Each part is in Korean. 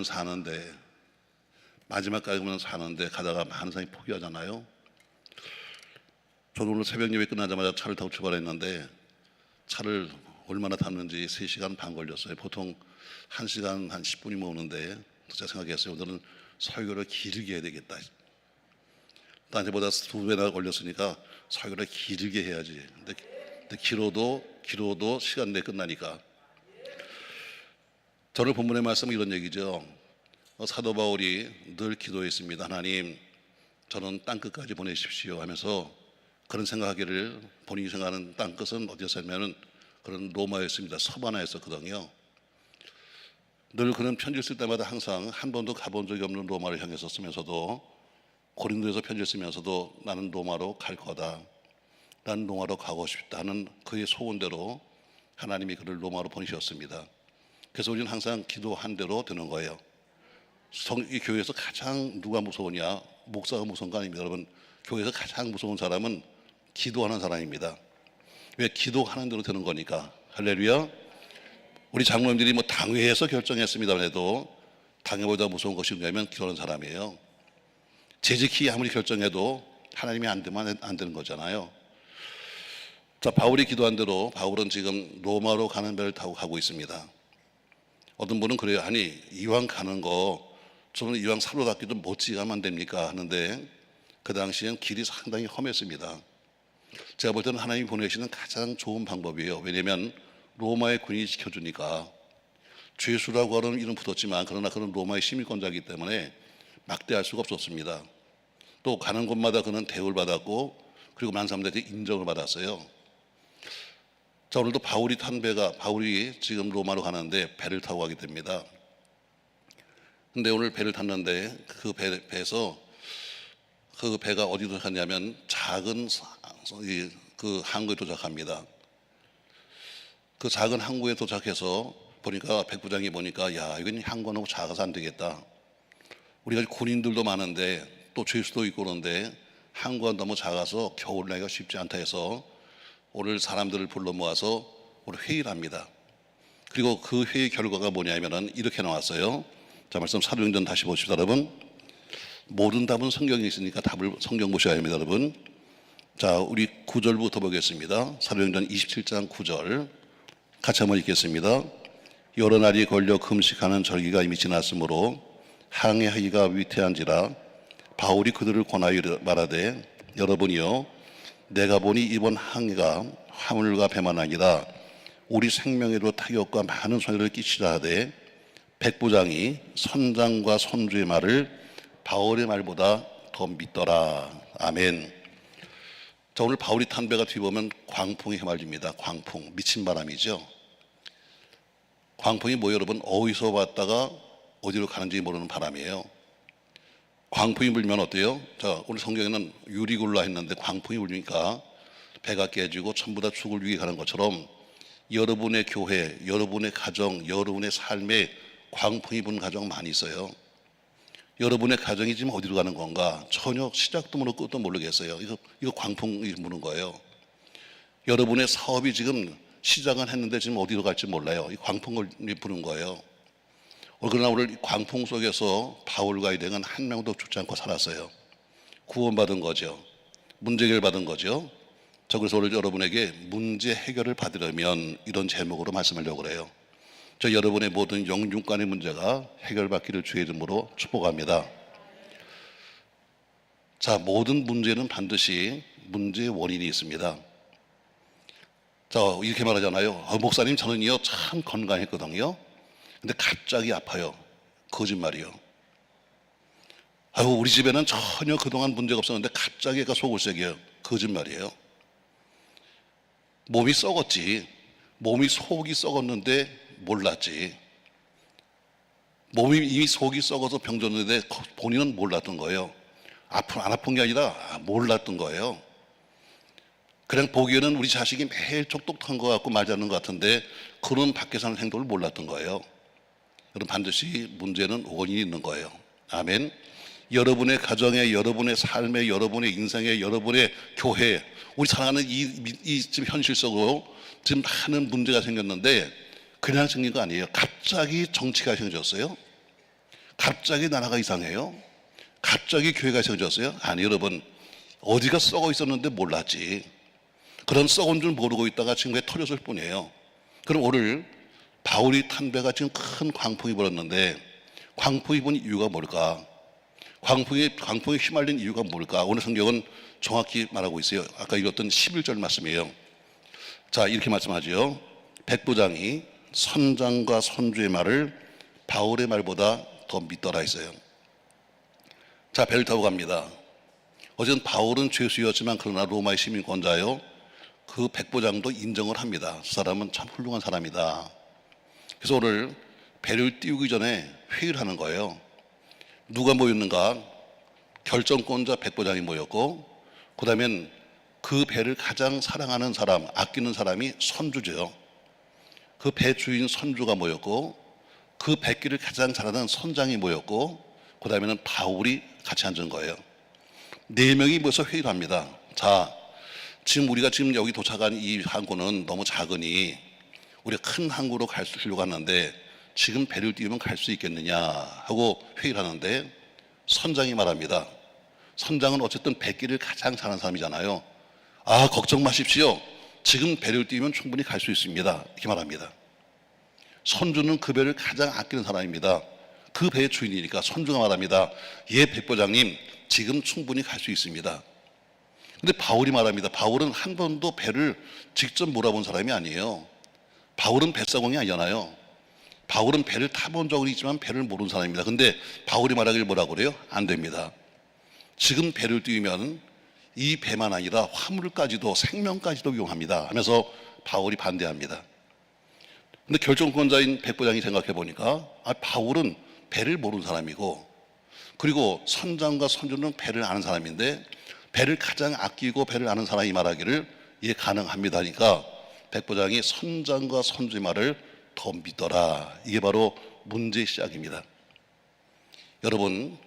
사는데 마지막까지 보면 사는데 가다가 많은 사람이 포기하잖아요. 저도 오늘 새벽 예배 끝나자마자 차를 타고 출발했는데 차를 얼마나 탔는지 3시간 반 걸렸어요. 보통 1시간 한 10분이면 오는데 제가 생각했어요. 오늘은 설교를 길게 해야 되겠다. 딴 데보다 2배나 걸렸으니까 설교를 길게 해야지. 근데 길어도 시간 내에 끝나니까. 저를 본문의 말씀은 이런 얘기죠. 사도 바울이 늘 기도했습니다. 하나님, 저는 땅끝까지 보내십시오 하면서 그런 생각하기를, 본인이 생각하는 땅끝은 어디였냐면 그런 로마였습니다. 서바나였었거든요. 늘 그런 편지를 쓸 때마다 항상 한 번도 가본 적이 없는 로마를 향해서 쓰면서도, 고린도에서 편지를 쓰면서도 나는 로마로 갈 거다, 나는 로마로 가고 싶다는 그의 소원대로 하나님이 그를 로마로 보내셨습니다. 그래서 우리는 항상 기도한 대로 되는 거예요. 이 교회에서 가장 누가 무서우냐? 목사가 무서운 거 아닙니다. 여러분, 교회에서 가장 무서운 사람은 기도하는 사람입니다. 왜? 기도하는 대로 되는 거니까. 할렐루야. 우리 장로님들이 뭐 당회에서 결정했습니다만 해도 당회보다 무서운 것이 뭐냐면 기도하는 사람이에요. 재직히 아무리 결정해도 하나님이 안 되면 안 되는 거잖아요. 자, 바울이 기도한 대로 바울은 지금 로마로 가는 배를 타고 가고 있습니다. 어떤 분은 그래요. 아니, 이왕 가는 거 저는 이왕 사로잡기도 멋지게 가면 안 됩니까? 하는데 그 당시엔 길이 상당히 험했습니다. 제가 볼 때는 하나님이 보내시는 가장 좋은 방법이에요. 왜냐하면 로마의 군인이 지켜주니까. 죄수라고 하는 이름 붙었지만 그러나 그는 로마의 시민권자이기 때문에 막대할 수가 없었습니다. 또 가는 곳마다 그는 대우를 받았고 그리고 많은 사람들한테 인정을 받았어요. 자, 오늘도 바울이 지금 로마로 가는데 배를 타고 가게 됩니다. 근데 오늘 배를 탔는데 그 배에서 그 배가 어디 도착하냐면 작은 그 항구에 도착합니다. 그 작은 항구에 도착해서 보니까 백부장이 보니까 야, 이건 항구가 너무 작아서 안 되겠다. 우리가 군인들도 많은데 또 죄수도 있고 그런데 항구가 너무 작아서 겨울 나기가 쉽지 않다 해서 오늘 사람들을 불러 모아서 오늘 회의를 합니다. 그리고 그 회의 결과가 뭐냐면은 이렇게 나왔어요. 자, 말씀 사도행전 다시 보십시오, 여러분. 모든 답은 성경에 있으니까 답을 성경 보셔야 합니다, 여러분. 자, 우리 9절부터 보겠습니다. 사도행전 27장 9절 같이 한번 읽겠습니다. 여러 날이 걸려 금식하는 절기가 이미 지났으므로 항해하기가 위태한지라 바울이 그들을 권하여 말하되 여러분이요, 내가 보니 이번 항해가 화물과 배만 아니라 우리 생명에도 타격과 많은 손해를 끼치라 하되 백부장이 선장과 선주의 말을 바울의 말보다 더 믿더라. 아멘. 자, 오늘 바울이 탄 배가 뒤보면 광풍이 휘말립니다. 광풍, 미친 바람이죠. 광풍이 뭐 여러분, 어디서 왔다가 어디로 가는지 모르는 바람이에요. 광풍이 불면 어때요? 자, 오늘 성경에는 유리굴라 했는데 광풍이 불니까 배가 깨지고 전부 다 죽을 위해 가는 것처럼 여러분의 교회, 여러분의 가정, 여러분의 삶에 광풍이 부는 가정 많이 있어요. 여러분의 가정이 지금 어디로 가는 건가? 전혀 시작도 모르고 끝도 모르겠어요. 이거 광풍이 부는 거예요. 여러분의 사업이 지금 시작은 했는데 지금 어디로 갈지 몰라요. 이 광풍이 부는 거예요. 그러나 오늘 광풍 속에서 바울과 일행은 한 명도 죽지 않고 살았어요. 구원받은 거죠. 문제 해결 받은 거죠. 저 그래서 오늘 여러분에게 문제 해결을 받으려면 이런 제목으로 말씀하려고 그래요. 저 여러분의 모든 영육간의 문제가 해결받기를 주의 이름으로 축복합니다. 자, 모든 문제는 반드시 문제의 원인이 있습니다. 자, 이렇게 말하잖아요. 목사님, 저는요 참 건강했거든요. 근데 갑자기 아파요. 거짓말이요. 우리 집에는 전혀 그동안 문제가 없었는데 갑자기 애가 속을 새겨요. 거짓말이에요. 몸이 썩었지. 몸이 속이 썩었는데 몰랐지. 몸이 이미 속이 썩어서 병들었는데 본인은 몰랐던 거예요. 안 아픈 게 아니라 몰랐던 거예요. 그냥 보기에는 우리 자식이 매일 촉독한 것 같고 말지 않는 것 같은데 그런 밖에서 하는 행동을 몰랐던 거예요. 여러분, 반드시 문제는 원인이 있는 거예요. 아멘. 여러분의 가정에, 여러분의 삶에, 여러분의 인생에, 여러분의 교회에, 우리 살아가는 이 지금 현실 속으로 지금 많은 문제가 생겼는데 그냥 생긴 거 아니에요. 갑자기 정치가 생겼어요. 갑자기 나라가 이상해요? 갑자기 교회가 세워졌어요? 아니 여러분, 어디가 썩어 있었는데 몰랐지. 그런 썩은 줄 모르고 있다가 지금 왜 터졌을 뿐이에요. 그럼 오늘 바울이 탄 배가 지금 큰 광풍이 불었는데 광풍이 분 이유가 뭘까? 광풍에 휘말린 이유가 뭘까? 오늘 성경은 정확히 말하고 있어요. 아까 읽었던 11절 말씀이에요. 자, 이렇게 말씀하죠. 백부장이 선장과 선주의 말을 바울의 말보다 더 믿더라 했어요. 자, 배를 타고 갑니다. 어쨌든 바울은 죄수였지만 그러나 로마의 시민권자요. 그 백부장도 인정을 합니다. 그 사람은 참 훌륭한 사람이다. 그래서 오늘 배를 띄우기 전에 회의를 하는 거예요. 누가 모였는가? 결정권자 백부장이 모였고, 그 다음엔 그 배를 가장 사랑하는 사람, 아끼는 사람이 선주죠. 그 배 주인 선주가 모였고, 그 배길을 가장 잘하는 선장이 모였고, 그 다음에는 바울이 같이 앉은 거예요. 4명이 모여서 회의를 합니다. 자, 지금 우리가 지금 여기 도착한 이 항구는 너무 작으니 우리가 큰 항구로 가려고 하는데 지금 배를 띄우면 갈 수 있겠느냐 하고 회의를 하는데 선장이 말합니다. 선장은 어쨌든 배길을 가장 잘하는 사람이잖아요. 아, 걱정 마십시오. 지금 배를 띄우면 충분히 갈 수 있습니다. 이렇게 말합니다. 선주는 그 배를 가장 아끼는 사람입니다. 그 배의 주인이니까 선주가 말합니다. 예, 백부장님, 지금 충분히 갈 수 있습니다. 근데 바울이 말합니다. 바울은 한 번도 배를 직접 몰아본 사람이 아니에요. 바울은 뱃사공이 아니잖아요. 바울은 배를 타본 적은 있지만 배를 모르는 사람입니다. 근데 바울이 말하길 뭐라고 그래요? 안 됩니다. 지금 배를 띄우면 이 배만 아니라 화물까지도 생명까지도 위험합니다 하면서 바울이 반대합니다. 근데 결정권자인 백부장이 생각해 보니까 바울은 배를 모르는 사람이고, 그리고 선장과 선주는 배를 아는 사람인데 배를 가장 아끼고 배를 아는 사람이 말하기를 예, 가능합니다 하니까 백부장이 선장과 선주의 말을 더 믿어라. 이게 바로 문제의 시작입니다. 여러분,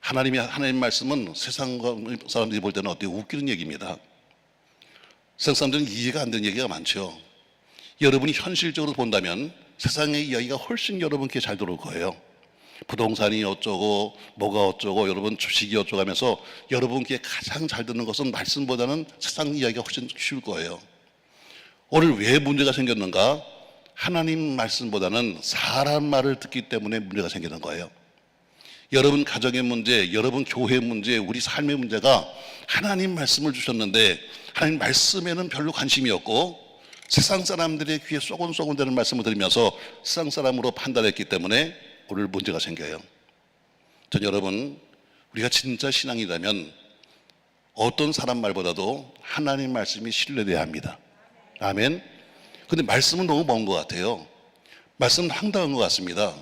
하나님 말씀은 세상 사람들이 볼 때는 어때요? 웃기는 얘기입니다. 세상 사람들은 이해가 안 되는 얘기가 많죠. 여러분이 현실적으로 본다면 세상의 이야기가 훨씬 여러분께 잘 들어올 거예요. 부동산이 어쩌고 뭐가 어쩌고 여러분 주식이 어쩌고 하면서 여러분께 가장 잘 듣는 것은 말씀보다는 세상 이야기가 훨씬 쉬울 거예요. 오늘 왜 문제가 생겼는가? 하나님 말씀보다는 사람 말을 듣기 때문에 문제가 생기는 거예요. 여러분 가정의 문제, 여러분 교회의 문제, 우리 삶의 문제가 하나님 말씀을 주셨는데 하나님 말씀에는 별로 관심이 없고 세상 사람들의 귀에 쏘곤쏘곤 되는 말씀을 들으면서 세상 사람으로 판단했기 때문에 오늘 문제가 생겨요. 전 여러분, 우리가 진짜 신앙이라면 어떤 사람 말보다도 하나님 말씀이 신뢰돼야 합니다. 아멘. 근데 말씀은 너무 먼 것 같아요. 말씀은 황당한 것 같습니다.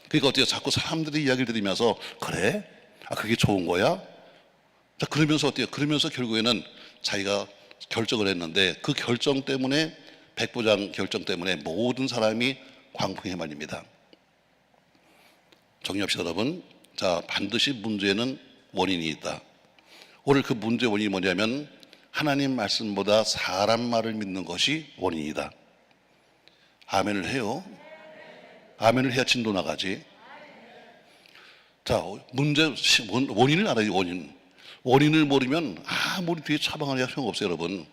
그러니까 어때요? 자꾸 사람들의 이야기를 들으면서 그래? 아, 그게 좋은 거야? 자, 그러면서 어때요? 그러면서 결국에는 자기가 결정을 했는데 그 결정 때문에 백부장 결정 때문에 모든 사람이 광풍에 말립니다. 정리합시다 여러분. 자, 반드시 문제는 원인이 있다. 오늘 그 문제의 원인이 뭐냐면 하나님 말씀보다 사람 말을 믿는 것이 원인이다. 아멘을 해요. 아멘을 해야 진도 나가지. 자, 원인을 알아요. 원인을 모르면 아무리 뒤에 처방을 해야 소용없어요 여러분.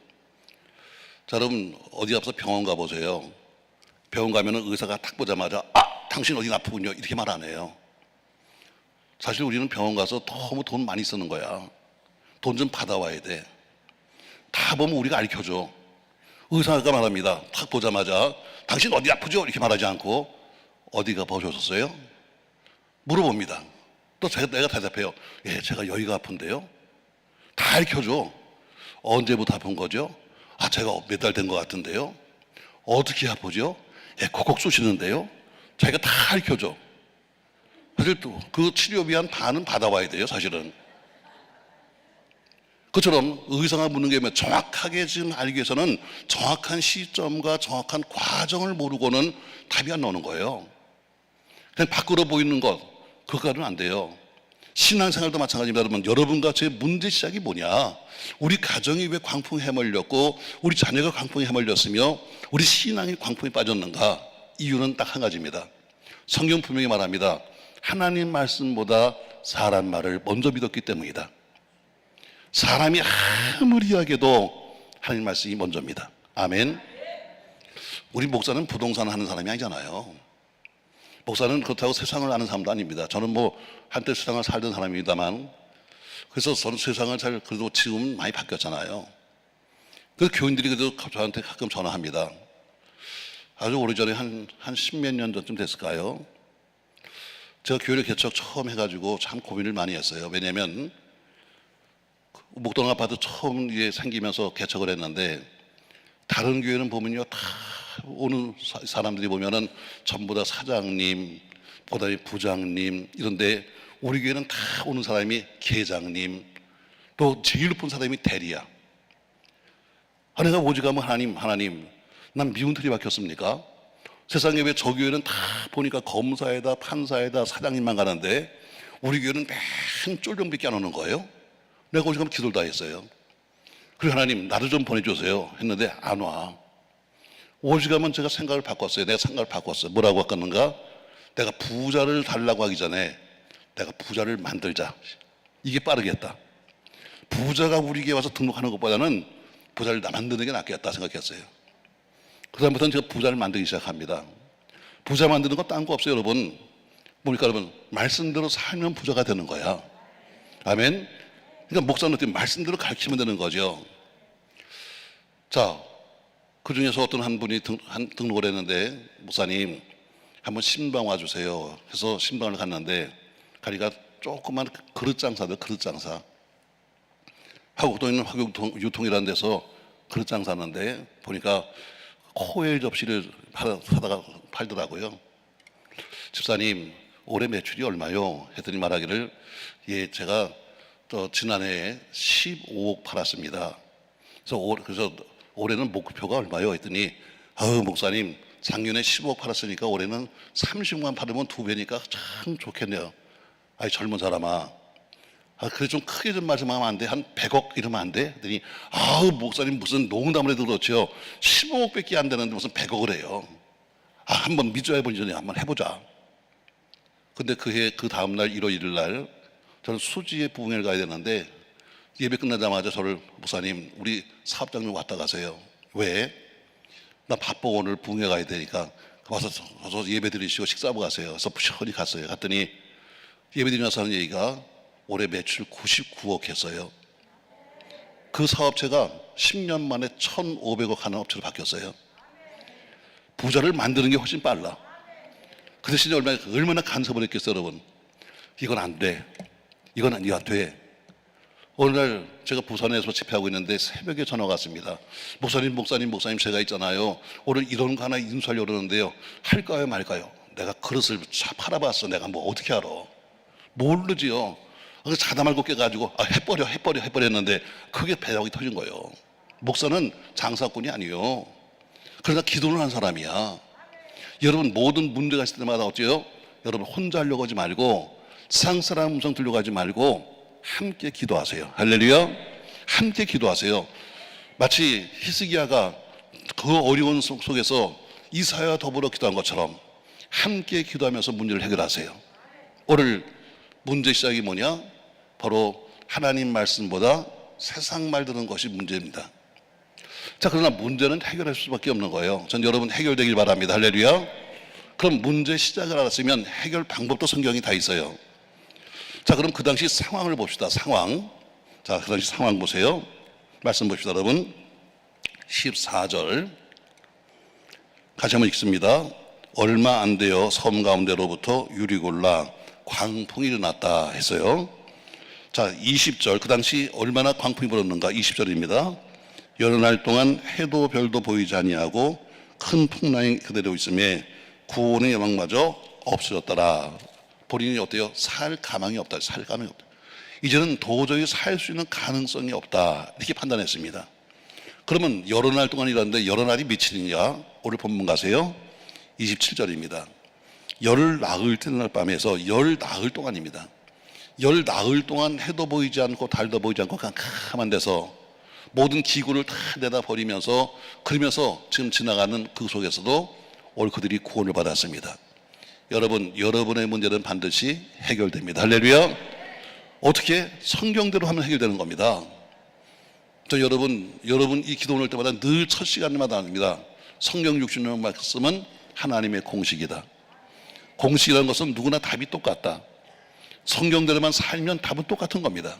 자, 여러분 어디 가서 병원 가보세요. 병원 가면은 의사가 딱 보자마자 당신 어디 아프군요 이렇게 말 안 해요. 사실 우리는 병원 가서 너무 돈 많이 쓰는 거야. 돈 좀 받아와야 돼. 다 보면 우리가 알려줘. 의사가 말합니다. 딱 보자마자 당신 어디 아프죠? 이렇게 말하지 않고 어디가 보셨어요? 물어봅니다. 또 내가 대답해요. 예, 제가 여기가 아픈데요. 다 알려줘. 언제부터 아픈 거죠? 제가 몇 달 된 것 같은데요. 어떻게 아프죠? 예, 콕콕 쑤시는데요. 자기가 다 알려줘. 사실 또 그 치료비 한 반은 받아와야 돼요 사실은. 그처럼 의사가 묻는 게 뭐냐면 정확하게 지금 알기 위해서는 정확한 시점과 정확한 과정을 모르고는 답이 안 나오는 거예요. 그냥 밖으로 보이는 것, 그거는 안 돼요. 신앙생활도 마찬가지입니다. 여러분, 여러분과 제 문제 시작이 뭐냐? 우리 가정이 왜 광풍에 헤멀렸고 우리 자녀가 광풍에 헤멀렸으며 우리 신앙이 광풍에 빠졌는가? 이유는 딱 한 가지입니다. 성경 분명히 말합니다. 하나님 말씀보다 사람 말을 먼저 믿었기 때문이다. 사람이 아무리 이야기해도 하나님 말씀이 먼저입니다. 아멘. 우리 목사는 부동산 하는 사람이 아니잖아요. 목사는 그렇다고 세상을 아는 사람도 아닙니다. 저는 뭐 한때 세상을 살던 사람입니다만, 그래서 저는 세상을 잘, 그래도 지금 많이 바뀌었잖아요. 그 교인들이 그래도 저한테 가끔 전화합니다. 아주 오래전에 한 십몇 년 전쯤 됐을까요? 제가 교회를 개척 처음 해가지고 참 고민을 많이 했어요. 왜냐하면 목동 아파트 처음 생기면서 개척을 했는데, 다른 교회는 보면요, 다 오는 사람들이 보면은 전부 다 사장님, 그다음에 부장님 이런데, 우리 교회는 다 오는 사람이 계장님, 또 제일 높은 사람이 대리야. 내가 오직하면 하나님, 난 미운 틀이 박혔습니까? 세상에 왜 저 교회는 다 보니까 검사에다 판사에다 사장님만 가는데 우리 교회는 맨 쫄병밖에 안 오는 거예요? 내가 오직하면 기도를 다 했어요. 그리고 하나님, 나도 좀 보내주세요 했는데 안 와. 오직하면 제가 생각을 바꿨어요. 내가 생각을 바꿨어요. 뭐라고 바꿨는가? 내가 부자를 달라고 하기 전에 내가 부자를 만들자. 이게 빠르겠다. 부자가 우리 교회 와서 등록하는 것보다는 부자를 만드는 게 낫겠다 생각했어요. 그 다음부터는 제가 부자를 만들기 시작합니다. 부자 만드는 거 딴 거 없어요, 여러분. 보니까 여러분, 말씀대로 살면 부자가 되는 거야. 아멘. 그러니까 목사는 어떻게 말씀대로 가르치면 되는 거죠. 자, 그 중에서 어떤 한 분이 등록을 했는데, 목사님 한번 신방 와주세요 해서 신방을 갔는데, 가니까 조그만 그릇 장사들, 그릇 장사. 화곡동에 있는 화곡유통이라는 데서 그릇 장사하는데, 보니까 코엘 접시를 사다가 팔더라고요. 집사님, 올해 매출이 얼마요? 했더니 말하기를, 예, 제가 또 지난해에 15억 팔았습니다. 그래서 올해는 목표가 얼마요? 했더니, 목사님, 작년에 15억 팔았으니까 올해는 30만 팔으면 2배니까 참 좋겠네요. 아이, 젊은 사람아. 그래 좀 크게 좀 말씀하면 안 돼? 한 100억 이러면 안 돼? 그랬더니, 목사님 무슨 농담을 해도 그렇죠. 15억밖에 안 되는데 무슨 100억을 해요. 한번 믿어야 보니 전에 한번 해보자. 근데 그 다음날 1월 1일 날 저는 수지에 부흥회를 가야 되는데, 예배 끝나자마자 저를, 목사님 우리 사업장님 왔다 가세요. 왜? 나 바빠, 오늘 부흥회 가야 되니까 와서 예배 드리시고 식사하고 가세요. 그래서 부천히 갔어요. 갔더니 예배 드리면서 하는 얘기가, 올해 매출 99억 했어요. 그 사업체가 10년 만에 1,500억 하는 업체로 바뀌었어요. 부자를 만드는 게 훨씬 빨라. 그 대신에 얼마나 간섭을 했겠어요, 여러분. 이건 안 돼. 이건 안 돼. 어느 날 제가 부산에서 집회하고 있는데 새벽에 전화가 왔습니다. 목사님 제가 있잖아요. 오늘 이런 거 하나 인수하려고 그러는데요. 할까요 말까요? 내가 그릇을 팔아봤어. 내가 뭐 어떻게 알아? 모르지요. 그래서 자다 말고 깨가지고 해버려 했는데 그게 배당이 터진 거예요. 목사는 장사꾼이 아니에요. 그러나 기도를 한 사람이야. 여러분, 모든 문제가 있을 때마다 어째요? 여러분, 혼자 하려고 하지 말고, 세상 사람 음성 들려고 하지 말고 함께 기도하세요. 할렐루야. 함께 기도하세요. 마치 히스기야가 그 어려운 속에서 이사야와 더불어 기도한 것처럼 함께 기도하면서 문제를 해결하세요. 오늘 문제 시작이 뭐냐? 바로 하나님 말씀보다 세상 말 듣는 것이 문제입니다. 자, 그러나 문제는 해결할 수밖에 없는 거예요. 전 여러분 해결되길 바랍니다. 할렐루야. 그럼 문제 시작을 알았으면 해결 방법도 성경이 다 있어요. 자, 그럼 그 당시 상황을 봅시다. 상황. 자, 그 당시 상황 보세요. 말씀 봅시다, 여러분. 14절 같이 한번 읽습니다. 얼마 안 되어 섬 가운데로부터 유리 골라 광풍이 일어났다 했어요. 자, 20절. 그 당시 얼마나 광풍이 불었는가? 20절입니다. 여러 날 동안 해도 별도 보이지 아니하고 큰 풍랑이 그대로 있음에 구원의 여망마저 없어졌더라. 본인이 어때요? 살 가망이 없다. 이제는 도저히 살 수 있는 가능성이 없다. 이렇게 판단했습니다. 그러면 여러 날 동안 일하는데 여러 날이 며칠이냐? 오늘 본문 가세요. 27절입니다. 열 나흘 때날 밤에서 열 나흘 동안입니다. 열 나흘 동안 해도 보이지 않고 달도 보이지 않고 그냥 가만 데서 모든 기구를 다 내다 버리면서, 그러면서 지금 지나가는 그 속에서도 오늘 그들이 구원을 받았습니다. 여러분, 여러분의 문제는 반드시 해결됩니다. 할렐루야. 어떻게? 성경대로 하면 해결되는 겁니다. 여러분 이 기도 올 때마다 늘 첫 시간마다 합니다. 성경 60년 말씀은 하나님의 공식이다. 공식이라는 것은 누구나 답이 똑같다. 성경대로만 살면 답은 똑같은 겁니다.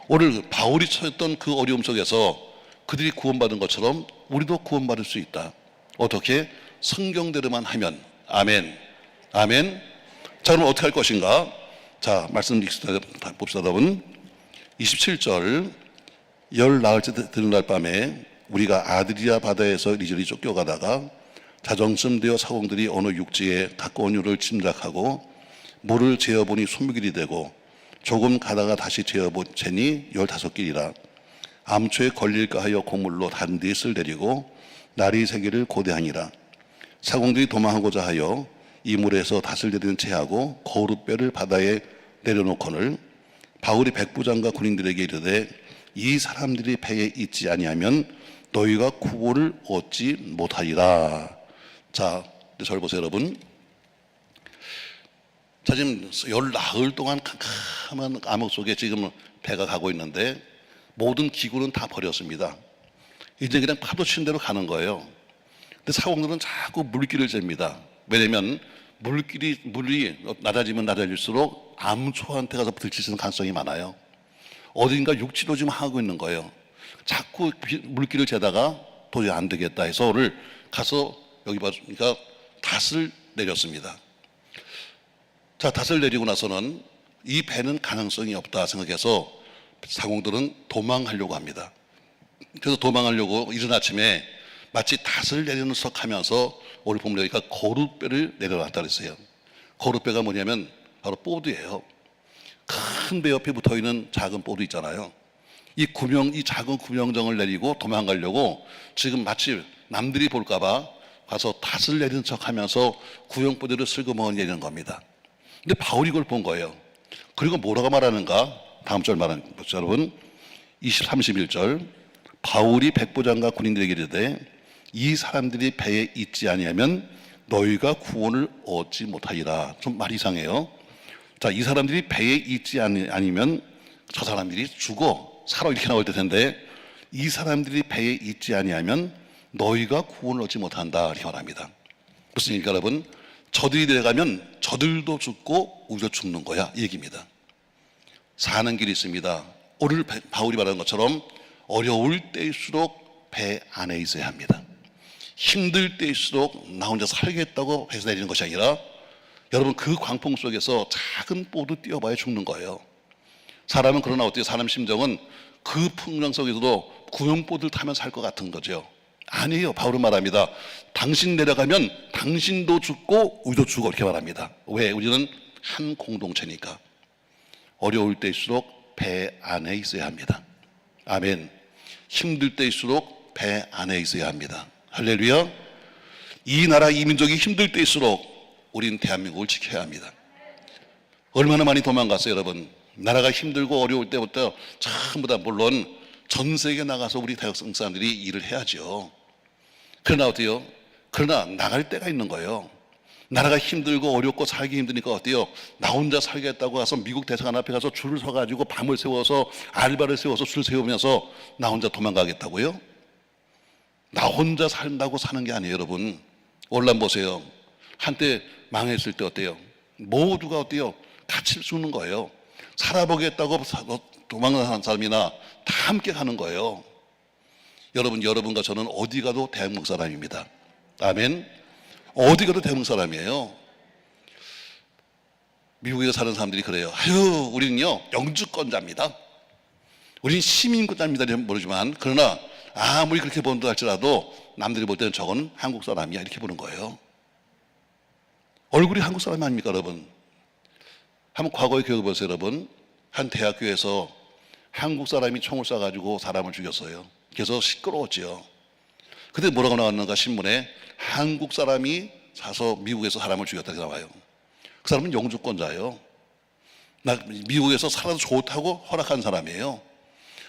오늘 바울이 처했던 그 어려움 속에서 그들이 구원받은 것처럼 우리도 구원받을 수 있다. 어떻게? 성경대로만 하면. 아멘. 아멘. 자, 그럼 어떻게 할 것인가? 자, 말씀 봅시다. 여러분 27절, 열 나흘째 되는 날 밤에 우리가 아드리아 바다에서 이리저리 쫓겨가다가 자정쯤 되어 사공들이 어느 육지에 가까운 유를 침략하고 물을 재어보니 20길이 되고 조금 가다가 다시 재니 15길이라 암초에 걸릴까 하여 고물로 다른 넷을 내리고 날이 새기를 고대하니라. 사공들이 도망하고자 하여 이 물에서 닷을 내리는 채하고 거룻배를 바다에 내려놓거늘 바울이 백부장과 군인들에게 이르되 이 사람들이 배에 있지 아니하면 너희가 구원을 얻지 못하리라. 자, 저를 보세요 여러분. 자, 지금 열 나흘 동안 캄캄한 암흑 속에 지금 배가 가고 있는데 모든 기구는 다 버렸습니다. 이제 그냥 파도 치는 대로 가는 거예요. 근데 사공들은 자꾸 물길을 잽니다. 왜냐면 물이 낮아지면 낮아질수록 암초한테 가서 들칠 가능성이 많아요. 어딘가 육지로 지금 하고 있는 거예요. 자꾸 물길을 재다가 도저히 안 되겠다 해서 오늘 가서 여기 봐주니까 닷을 내렸습니다. 자, 닷을 내리고 나서는 이 배는 가능성이 없다 생각해서 사공들은 도망하려고 합니다. 그래서 도망하려고 이른 아침에 마치 닷을 내리는 척 하면서 오늘 보면 여기가 거룻배를 내려놨다 그랬어요. 거룻배가 뭐냐면 바로 보드예요. 큰 배 옆에 붙어 있는 작은 보드 있잖아요. 이 작은 구명정을 내리고 도망가려고 지금 마치 남들이 볼까봐 가서 닷을 내리는 척 하면서 구명보드를 슬그머니 내리는 겁니다. 근데 바울이 그걸 본 거예요. 그리고 뭐라고 말하는가? 다음 절 말하는 거죠, 여러분. 31절. 바울이 백부장과 군인들에게 이르되 이 사람들이 배에 있지 아니하면 너희가 구원을 얻지 못하리라. 좀 말 이상해요. 자, 이 사람들이 배에 있지 아니면 저 사람들이 죽어 살아 이렇게 나올 텐데 이 사람들이 배에 있지 아니하면 너희가 구원을 얻지 못한다 이렇게 말합니다. 무슨 얘기입니까 여러분? 저들이 내려가면 저들도 죽고 우리도 죽는 거야 이 얘기입니다. 사는 길이 있습니다. 오늘 바울이 말하는 것처럼 어려울 때일수록 배 안에 있어야 합니다. 힘들 때일수록 나 혼자 살겠다고 해서 내리는 것이 아니라 여러분 그 광풍 속에서 작은 보드 띄워봐야 죽는 거예요. 사람은 그러나 어때요? 사람 심정은 그 풍랑 속에서도 구명보드를 타면 살 것 같은 거죠. 아니에요. 바울은 말합니다. 당신 내려가면 당신도 죽고 우리도 죽어 이렇게 말합니다. 왜? 우리는 한 공동체니까. 어려울 때일수록 배 안에 있어야 합니다. 아멘. 힘들 때일수록 배 안에 있어야 합니다. 할렐루야. 이 나라 이 민족이 힘들 때일수록 우리는 대한민국을 지켜야 합니다. 얼마나 많이 도망갔어요 여러분. 나라가 힘들고 어려울 때부터 전부 다 물론 전 세계에 나가서 우리 대학생 사람들이 일을 해야죠. 그러나 어때요? 그러나 나갈 때가 있는 거예요. 나라가 힘들고 어렵고 살기 힘드니까 어때요? 나 혼자 살겠다고 가서 미국 대사관 앞에 가서 줄을 서가지고 밤을 새워서 알바를 세워서 줄 세우면서 나 혼자 도망가겠다고요? 나 혼자 산다고 사는 게 아니에요 여러분. 올란 보세요. 한때 망했을 때 어때요? 모두가 어때요? 같이 죽는 거예요. 살아보겠다고 도망가는 사람이나 다 함께 가는 거예요. 여러분과 저는 어디 가도 대한민국 사람입니다. 아멘. 어디 가도 대한민국 사람이에요. 미국에 사는 사람들이 그래요. 아유, 우리는요 영주권자입니다. 우리는 시민권자입니다. 모르지만 그러나 아무리 그렇게 본다 할지라도 남들이 볼 때는 저건 한국 사람이야 이렇게 보는 거예요. 얼굴이 한국 사람이 아닙니까 여러분? 한번 과거의 기억을 보세요 여러분. 한 대학교에서 한국 사람이 총을 쏴가지고 사람을 죽였어요. 그래서 시끄러웠지요. 그때 뭐라고 나왔는가 신문에 한국 사람이 사서 미국에서 사람을 죽였다 나와요. 그 사람은 영주권자예요. 미국에서 살아도 좋다고 허락한 사람이에요.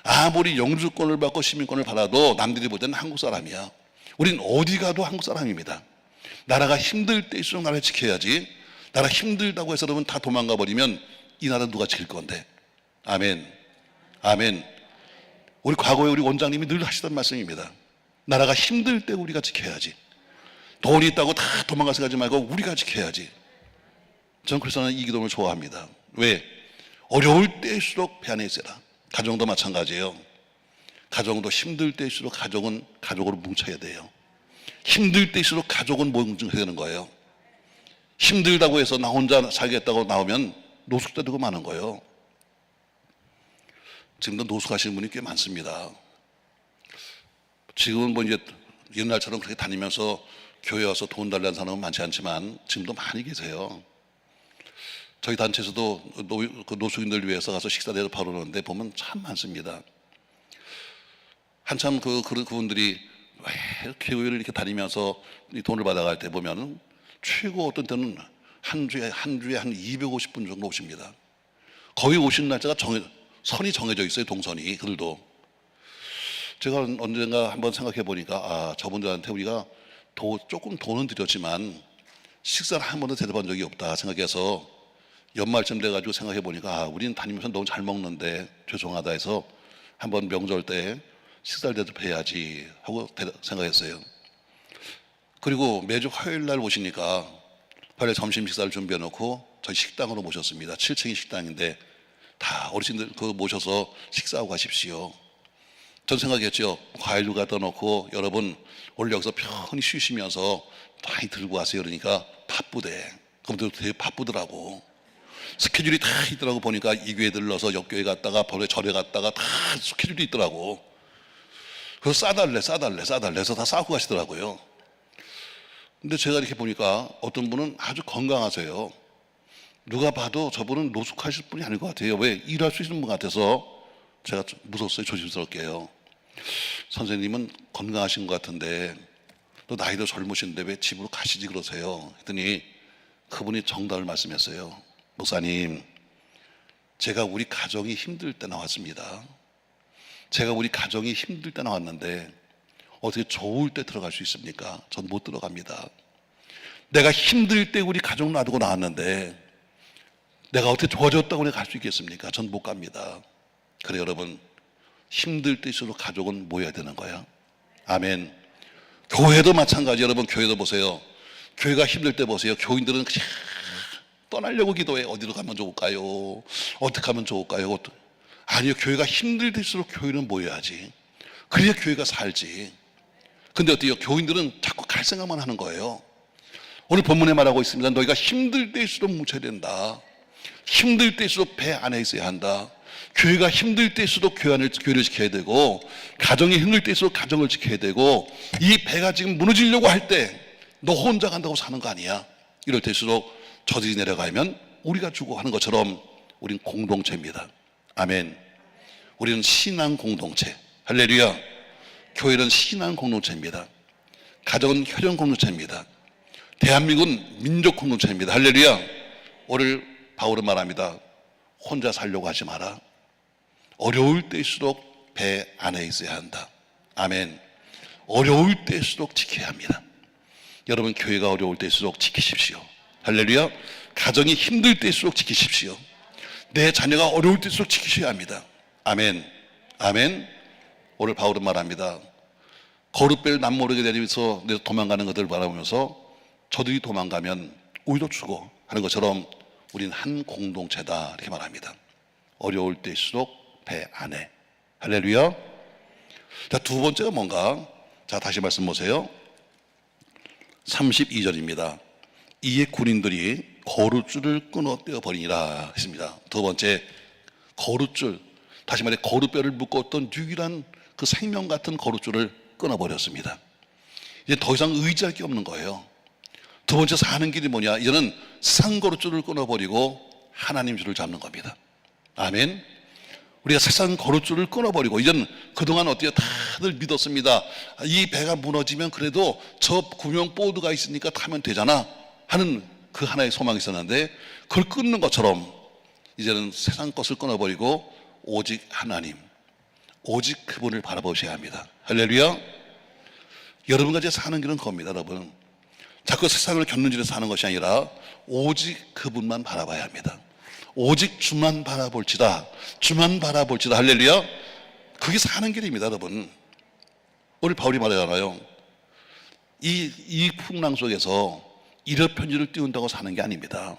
아무리 영주권을 받고 시민권을 받아도 남들이 볼 때는 한국 사람이야. 우린 어디 가도 한국 사람입니다. 나라가 힘들 때일수록 나라를 지켜야지. 사람이 어려울 때일수록 우리는 어디 가도 대한민국 사람입니다. 아멘. 나라 힘들다고 해서 여러분 다 도망가 버리면 이 나라 누가 지킬 건데. 아멘. 아멘. 우리 과거에 우리 원장님이 늘 하시던 말씀입니다. 나라가 힘들 때 우리가 지켜야지. 돈이 있다고 다 도망가서 가지 말고 우리가 지켜야지. 저는 그래서 이 기도를 좋아합니다. 왜? 어려울 때일수록 배 안에 있어라. 가정도 마찬가지예요. 가정도 힘들 때일수록 가족은 가족으로 뭉쳐야 돼요. 힘들 때일수록 가족은 뭉쳐야 되는 거예요. 힘들다고 해서 나 혼자 살겠다고 나오면 노숙자 되고 마는 거예요. 지금도 노숙하시는 분이 꽤 많습니다. 지금은 뭐 이제 옛날처럼 그렇게 다니면서 교회 와서 돈 달라는 사람은 많지 않지만 지금도 많이 계세요. 저희 단체에서도 노숙인들 위해서 가서 식사 대접하러 오는데 보면 참 많습니다. 한참 그분들이 왜 교회를 이렇게 다니면서 돈을 받아갈 때 보면 최고 어떤 때는 한 주에 한 250분 정도 오십니다. 거의 오시는 날짜가 선이 정해져 있어요. 동선이. 그들도. 제가 언젠가 한번 생각해 보니까 저분들한테 우리가 조금 돈은 드렸지만 식사를 한 번도 대접한 적이 없다 생각해서 연말쯤 돼가지고 생각해 보니까 우리는 다니면서 너무 잘 먹는데 죄송하다 해서 한번 명절 때 식사를 대접해야지 하고 생각했어요. 그리고 매주 화요일 날 오시니까 화요일 점심 식사를 준비해 놓고 저희 식당으로 모셨습니다. 7층이 식당인데 다 어르신들 모셔서 식사하고 가십시오. 전 생각했죠. 과일도 갖다 놓고 여러분 오늘 여기서 편히 쉬시면서 많이 들고 가세요. 그러니까 바쁘대. 그럼 되게 바쁘더라고. 스케줄이 다 있더라고. 보니까 이 교회 들러서 옆 교회 갔다가 벌에 절에 갔다가 다 스케줄이 있더라고. 그래서 싸달래 해서 다 싸고 가시더라고요. 근데 제가 이렇게 보니까 어떤 분은 아주 건강하세요. 누가 봐도 저분은 노숙하실 분이 아닐 것 같아요. 왜? 일할 수 있는 분 같아서 제가 좀 무섭어요. 조심스럽게요. 선생님은 건강하신 것 같은데 또 나이도 젊으신데 왜 집으로 가시지 그러세요? 했더니 그분이 정답을 말씀했어요. 목사님, 제가 우리 가정이 힘들 때 나왔습니다. 제가 우리 가정이 힘들 때 나왔는데 어떻게 좋을 때 들어갈 수 있습니까? 전 못 들어갑니다. 내가 힘들 때 우리 가족 놔두고 나왔는데 내가 어떻게 좋아졌다고 내가 갈 수 있겠습니까? 전 못 갑니다. 그래 여러분, 힘들 때일수록 가족은 모여야 되는 거야. 아멘. 교회도 마찬가지. 여러분 교회도 보세요. 교회가 힘들 때 보세요. 교인들은 그냥 떠나려고 기도해. 어디로 가면 좋을까요? 어떻게 하면 좋을까요? 아니요, 교회가 힘들 때일수록 교회는 모여야지. 그래야 교회가 살지. 근데 어때요? 교인들은 자꾸 갈 생각만 하는 거예요. 오늘 본문에 말하고 있습니다. 너희가 힘들 때일수록 뭉쳐야 된다. 힘들 때일수록 배 안에 있어야 한다. 교회가 힘들 때일수록 교회를 지켜야 되고, 가정이 힘들 때일수록 가정을 지켜야 되고, 이 배가 지금 무너지려고 할 때 너 혼자 간다고 사는 거 아니야. 이럴 때일수록 저들이 내려가면 우리가 주고 하는 것처럼 우린 공동체입니다. 아멘. 우리는 신앙 공동체. 할렐루야. 교회는 신앙 공동체입니다. 가정은 혈연 공동체입니다. 대한민국은 민족 공동체입니다. 할렐루야. 오늘 바울은 말합니다. 혼자 살려고 하지 마라. 어려울 때일수록 배 안에 있어야 한다. 아멘. 어려울 때일수록 지켜야 합니다. 여러분 교회가 어려울 때일수록 지키십시오. 할렐루야. 가정이 힘들 때일수록 지키십시오. 내 자녀가 어려울 때일수록 지키셔야 합니다. 아멘. 아멘. 오늘 바울은 말합니다. 거룻배를 남모르게 내리면서 도망가는 것들을 바라보면서 저들이 도망가면 우리도 주고 하는 것처럼 우리는 한 공동체다 이렇게 말합니다. 어려울 때일수록 배 안에. 할렐루야. 자, 두 번째가 뭔가? 자, 다시 말씀 보세요. 32절입니다. 이에 군인들이 거룻줄을 끊어 떼어버리니라 했습니다. 두 번째, 거룻줄. 다시 말해 거룻뼈를 묶었던 유일한 그 생명 같은 거룻줄을 끊어버렸습니다. 이제 더 이상 의지할 게 없는 거예요. 두 번째 사는 길이 뭐냐? 이제는 세상 거룻줄을 끊어버리고 하나님 줄을 잡는 겁니다. 아멘. 우리가 세상 거룻줄을 끊어버리고 이제는 그동안 어때요? 다들 믿었습니다. 이 배가 무너지면 그래도 저 구명 보드가 있으니까 타면 되잖아 하는 그 하나의 소망이 있었는데 그걸 끊는 것처럼 이제는 세상 것을 끊어버리고 오직 하나님, 오직 그분을 바라보셔야 합니다. 할렐루야. 여러분과 제 사는 길은 겁니다. 여러분, 자꾸 세상을 곁눈질해서 사는 것이 아니라 오직 그분만 바라봐야 합니다. 오직 주만 바라볼지다. 주만 바라볼지다. 할렐루야. 그게 사는 길입니다, 여러분. 오늘 바울이 말하잖아요. 이 풍랑 속에서 일어편지를 띄운다고 사는 게 아닙니다.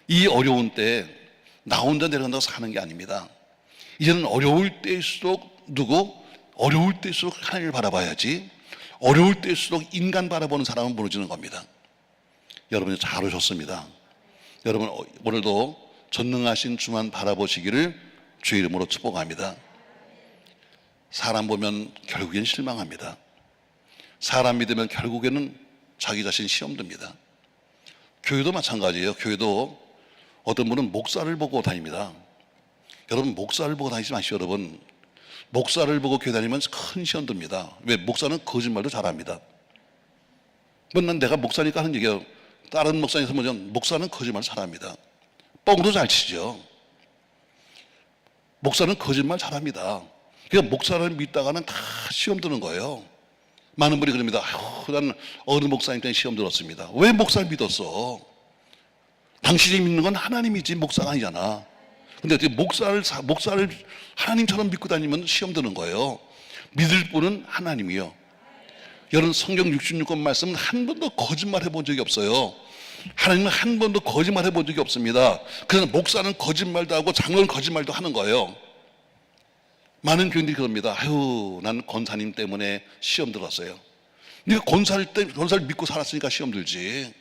이 어려운 때 나 혼자 내려간다고 사는 게 아닙니다. 이제는 어려울 때일수록 어려울 때일수록 하나님을 바라봐야지, 어려울 때일수록 인간 바라보는 사람은 무너지는 겁니다. 여러분이 잘 오셨습니다. 여러분 오늘도 전능하신 주만 바라보시기를 주의 이름으로 축복합니다. 사람 보면 결국엔 실망합니다. 사람 믿으면 결국에는 자기 자신 시험 듭니다. 교회도 마찬가지예요. 교회도 어떤 분은 목사를 보고 다닙니다. 여러분 목사를 보고 다니지 마시오. 여러분 목사를 보고 교회 다니면 큰 시험 듭니다. 왜? 목사는 거짓말도 잘합니다. 난 내가 목사니까 하는 얘기예요. 다른 목사님께서 보면 목사는 거짓말 잘합니다. 뻥도 잘 치죠. 목사는 거짓말 잘합니다. 그러니까 목사를 믿다가는 다 시험 드는 거예요. 많은 분이 그럽니다. 난 어느 목사님 때문에 시험 들었습니다. 왜 목사를 믿었어? 당신이 믿는 건 하나님이지 목사가 아니잖아. 근데 어떻게 목사를 하나님처럼 믿고 다니면 시험 드는 거예요. 믿을 분은 하나님이요. 여러분 성경 66권 말씀은 한 번도 거짓말 해본 적이 없어요. 하나님은 한 번도 거짓말 해본 적이 없습니다. 그러나 목사는 거짓말도 하고 장로는 거짓말도 하는 거예요. 많은 교인들이 그럽니다. 난 권사님 때문에 시험 들었어요. 네가 권사를 믿고 살았으니까 시험 들지.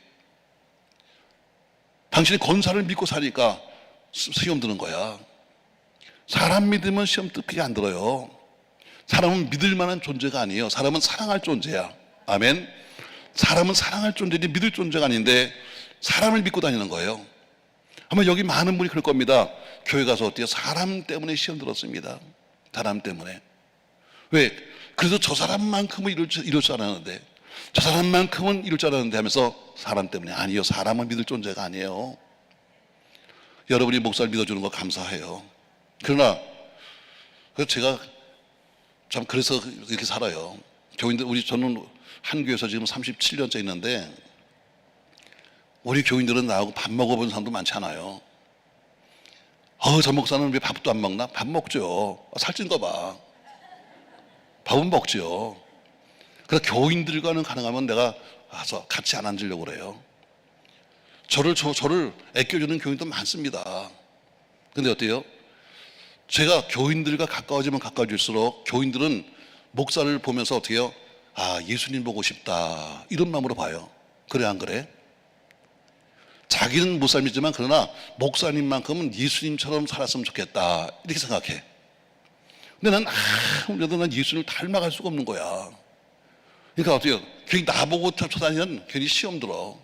당신이 권사를 믿고 사니까 시험 드는 거야. 사람 믿으면 시험 크게 안 들어요. 사람은 믿을 만한 존재가 아니에요. 사람은 사랑할 존재야. 아멘. 사람은 사랑할 존재지 믿을 존재가 아닌데 사람을 믿고 다니는 거예요. 아마 여기 많은 분이 그럴 겁니다. 교회 가서 어때요? 사람 때문에 시험 들었습니다. 사람 때문에. 왜? 그래도 저 사람만큼은 이룰 줄 알았는데, 저 사람만큼은 이룰 줄 알았는데 하면서 사람 때문에. 아니요, 사람을 믿을 존재가 아니에요. 여러분이 목사를 믿어주는 거 감사해요. 그러나 제가 참 그래서 이렇게 살아요. 교인들, 저는 한 교회에서 지금 37년째 있는데 우리 교인들은 나하고 밥 먹어본 사람도 많잖아요. 저 목사는 왜 밥도 안 먹나? 밥 먹죠. 살찐 거 봐. 밥은 먹죠. 그래서 교인들과는 가능하면 내가 가서 같이 안 앉으려고 그래요. 저를 아껴주는 교인도 많습니다. 근데 어때요? 제가 교인들과 가까워지면 가까워질수록 교인들은 목사를 보면서 어떻게 해요? 예수님 보고 싶다 이런 마음으로 봐요. 그래 안 그래? 자기는 못 삶이지만 그러나 목사님만큼은 예수님처럼 살았으면 좋겠다 이렇게 생각해. 근데 난 아무래도 난 예수님을 닮아갈 수가 없는 거야. 그러니까 어때요? 괜히 나보고 쳐다니면 괜히 시험 들어.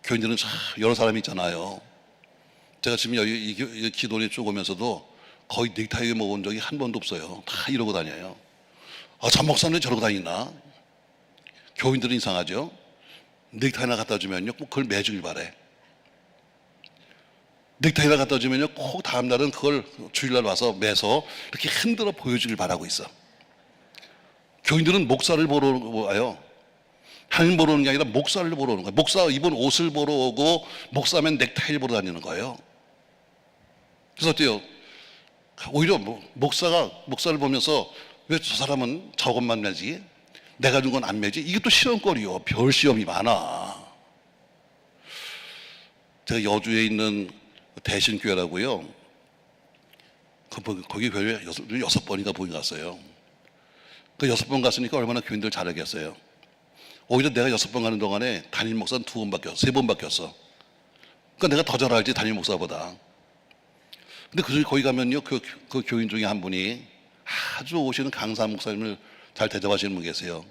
교인들은 여러 사람이 있잖아요. 제가 지금 여기 이 기도를 쭉 오면서도 거의 넥타이 먹은 적이 한 번도 없어요. 다 이러고 다녀요. 저 목사는 저러고 다니나? 교인들은 이상하죠? 넥타이 하나 갖다 주면요, 꼭 그걸 매주길 바래. 넥타이 하나 갖다 주면요, 꼭 다음날은 그걸 주일날 와서 매서 이렇게 흔들어 보여주길 바라고 있어. 교인들은 목사를 보러 와요. 하나님 보러 오는 게 아니라 목사를 보러 오는 거예요. 목사 입은 옷을 보러 오고 목사면 넥타이를 보러 다니는 거예요. 그래서 어때요? 오히려 목사를 보면서 왜 저 사람은 저것만 매지? 내가 준 건 안 매지? 이게 또 시험거리요. 별 시험이 많아. 제가 여주에 있는 대신교회라고요. 거기 교회 6번인가 보긴 갔어요. 그 6번 갔으니까 얼마나 교인들 잘하겠어요. 오히려 내가 6번 가는 동안에 담임 목사는 2번 바뀌었어. 3번 바뀌었어. 그러니까 내가 더 잘 알지, 담임 목사보다. 근데 거기 가면요, 그 교인 중에 한 분이 아주 오시는 강사 목사님을 잘 대접하시는 분 계세요.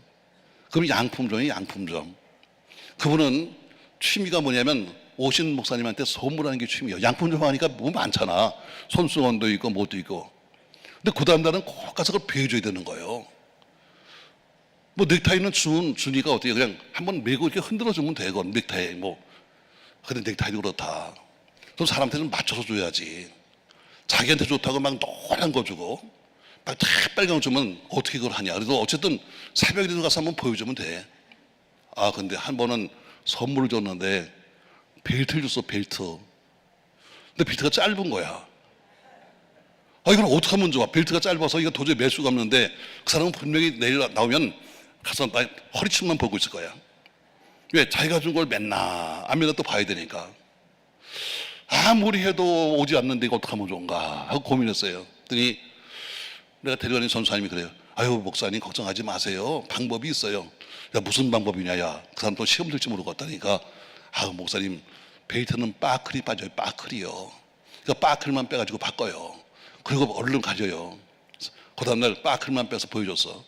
그럼 양품점이에요, 양품점. 그분은 취미가 뭐냐면 오신 목사님한테 선물하는 게 취미예요. 양품점 하니까 뭐 많잖아. 손수건도 있고 뭐도 있고. 근데 그 다음 날은 꼭 가서 그걸 배워줘야 되는 거예요. 뭐 넥타이는 준이가 어때요? 그냥 한번 메고 이렇게 흔들어 주면 되건 넥타이 뭐. 근데 넥타이도 그렇다. 그럼 사람한테는 맞춰서 줘야지. 자기한테 좋다고 막 노란 거 주고 막 빨간 거 주면 어떻게 그걸 하냐. 그래도 어쨌든 새벽에 가서 한번 보여주면 돼. 아, 근데 한 번은 선물을 줬는데 벨트를 줬어, 벨트. 근데 벨트가 짧은 거야. 아, 이건 어떻게 하면 좋아? 벨트가 짧아서 이거 도저히 맬 수가 없는데 그 사람은 분명히 내일 나오면 가서 나 허리춤만 보고 있을 거야. 왜? 자기가 준 걸 맨날 안 맨날 또 봐야 되니까. 아무리 해도 오지 않는데 이거 어떻게 하면 좋은가 하고 고민했어요. 그랬더니 내가 데려가는 전사님이 그래요. 아유, 목사님 걱정하지 마세요. 방법이 있어요. 야, 무슨 방법이냐, 야. 그 사람 또 시험 들지 모르고 왔다니까. 아유, 목사님, 벨트는 빠클이 빠져요, 빠클이요. 그러니까 빠클만 빼가지고 바꿔요. 그리고 얼른 가져요. 그 다음날 빠클만 빼서 보여줬어.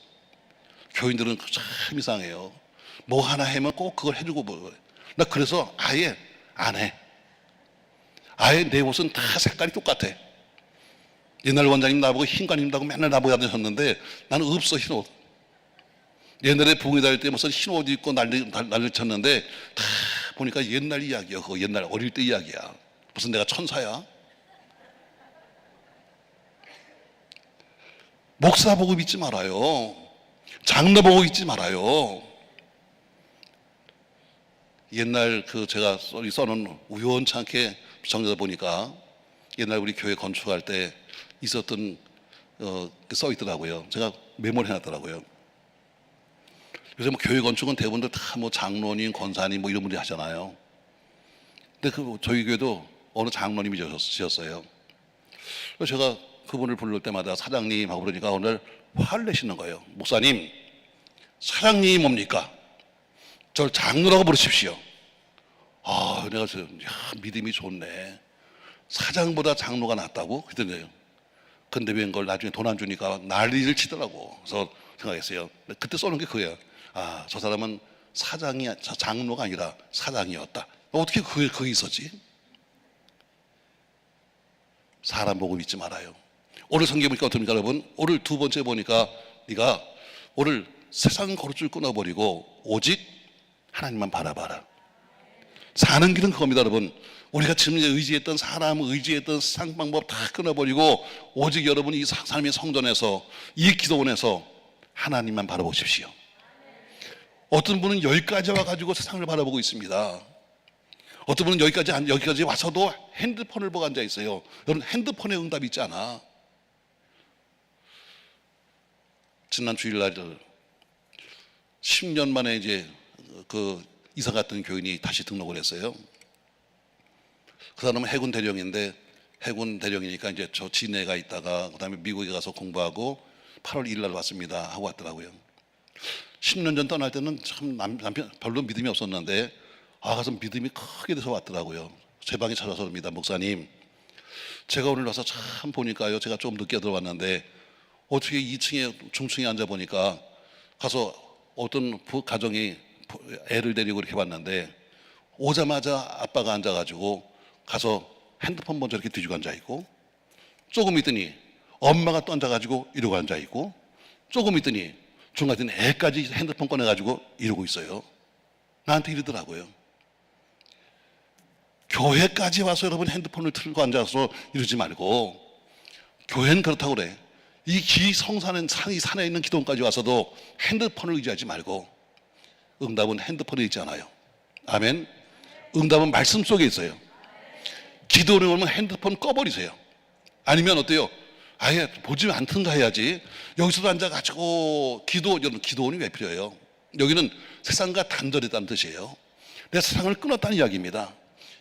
교인들은 참 이상해요. 뭐 하나 하면 꼭 그걸 해주고 뭐. 나 그래서 아예 안 해. 아예 내 옷은 다 색깔이 똑같아. 옛날 원장님 나보고 흰관 입는다고 맨날 나보고 다니셨는데 나는 없어, 흰 옷. 옛날에 부흥회 다닐 때 무슨 흰 옷 입고 난리 쳤는데 다 보니까 옛날 이야기야. 그거 옛날 어릴 때 이야기야. 무슨 내가 천사야? 목사 보고 믿지 말아요. 장로 보고 믿지 말아요. 옛날 제가 써놓은 우연찮게 정리하다 보니까 옛날 우리 교회 건축할 때 있었던 써 있더라고요. 제가 메모를 해놨더라고요. 요새 뭐 교회 건축은 대부분들 다 뭐 장로님, 권사님 뭐 이런 분들이 하잖아요. 근데 저희 교회도 어느 장로님이 지었어요. 그래서 제가 그분을 부를 때마다 사장님 하고 그러니까 오늘 화를 내시는 거예요. 목사님, 사장님이 뭡니까? 저를 장로라고 부르십시오. 아, 내가 믿음이 좋네. 사장보다 장로가 낫다고? 그랬더니 근데 왜 그걸 나중에 돈 안 주니까 난리를 치더라고. 그래서 생각했어요. 그때 써놓은 게 그거예요. 아, 저 사람은 장로가 아니라 사장이었다. 어떻게 그게 있었지? 사람 보고 믿지 말아요. 오늘 성경 보니까 어떻습니까, 여러분? 오늘 두 번째 보니까 네가 오늘 세상 거룩줄 끊어버리고 오직 하나님만 바라봐라. 사는 길은 그겁니다, 여러분. 우리가 지금 의지했던 사람, 의지했던 세상 방법 다 끊어버리고 오직 여러분이 이 삶의 성전에서, 이 기도원에서 하나님만 바라보십시오. 어떤 분은 여기까지 와가지고 세상을 바라보고 있습니다. 어떤 분은 여기까지 와서도 핸드폰을 보고 앉아 있어요. 여러분, 핸드폰에 응답이 있지 않아. 지난 주일날 10년 만에 이제 이사 갔던 교인이 다시 등록을 했어요. 그 사람은 해군 대령인데 해군 대령이니까 이제 저 진해가 있다가 그다음에 미국에 가서 공부하고 8월 1일 날 왔습니다 하고 왔더라고요. 10년 전 떠날 때는 참 남편 별로 믿음이 없었는데 가서 믿음이 크게 돼서 왔더라고요. 제 방에 찾아서입니다. 목사님, 제가 오늘 와서 참 보니까요, 제가 좀 늦게 들어왔는데 어떻게 2층에 중층에 앉아 보니까 가서 어떤 가정이 애를 데리고 이렇게 왔는데 오자마자 아빠가 앉아가지고 가서 핸드폰 먼저 이렇게 뒤지고 앉아있고, 조금 있더니 엄마가 또 앉아가지고 이러고 앉아있고, 조금 있더니 중간에 애까지 핸드폰 꺼내가지고 이러고 있어요. 나한테 이러더라고요. 교회까지 와서 여러분 핸드폰을 틀고 앉아서 이러지 말고, 교회는 그렇다고 그래. 이 산에 있는 기도원까지 와서도 핸드폰을 의지하지 말고, 응답은 핸드폰에 있지 않아요. 아멘. 응답은 말씀 속에 있어요. 기도원에 오면 핸드폰 꺼버리세요. 아니면 어때요? 아예 보지 않든가 해야지. 여기서도 앉아가지고 기도원이 왜 필요해요? 여기는 세상과 단절했다는 뜻이에요. 내 세상을 끊었다는 이야기입니다.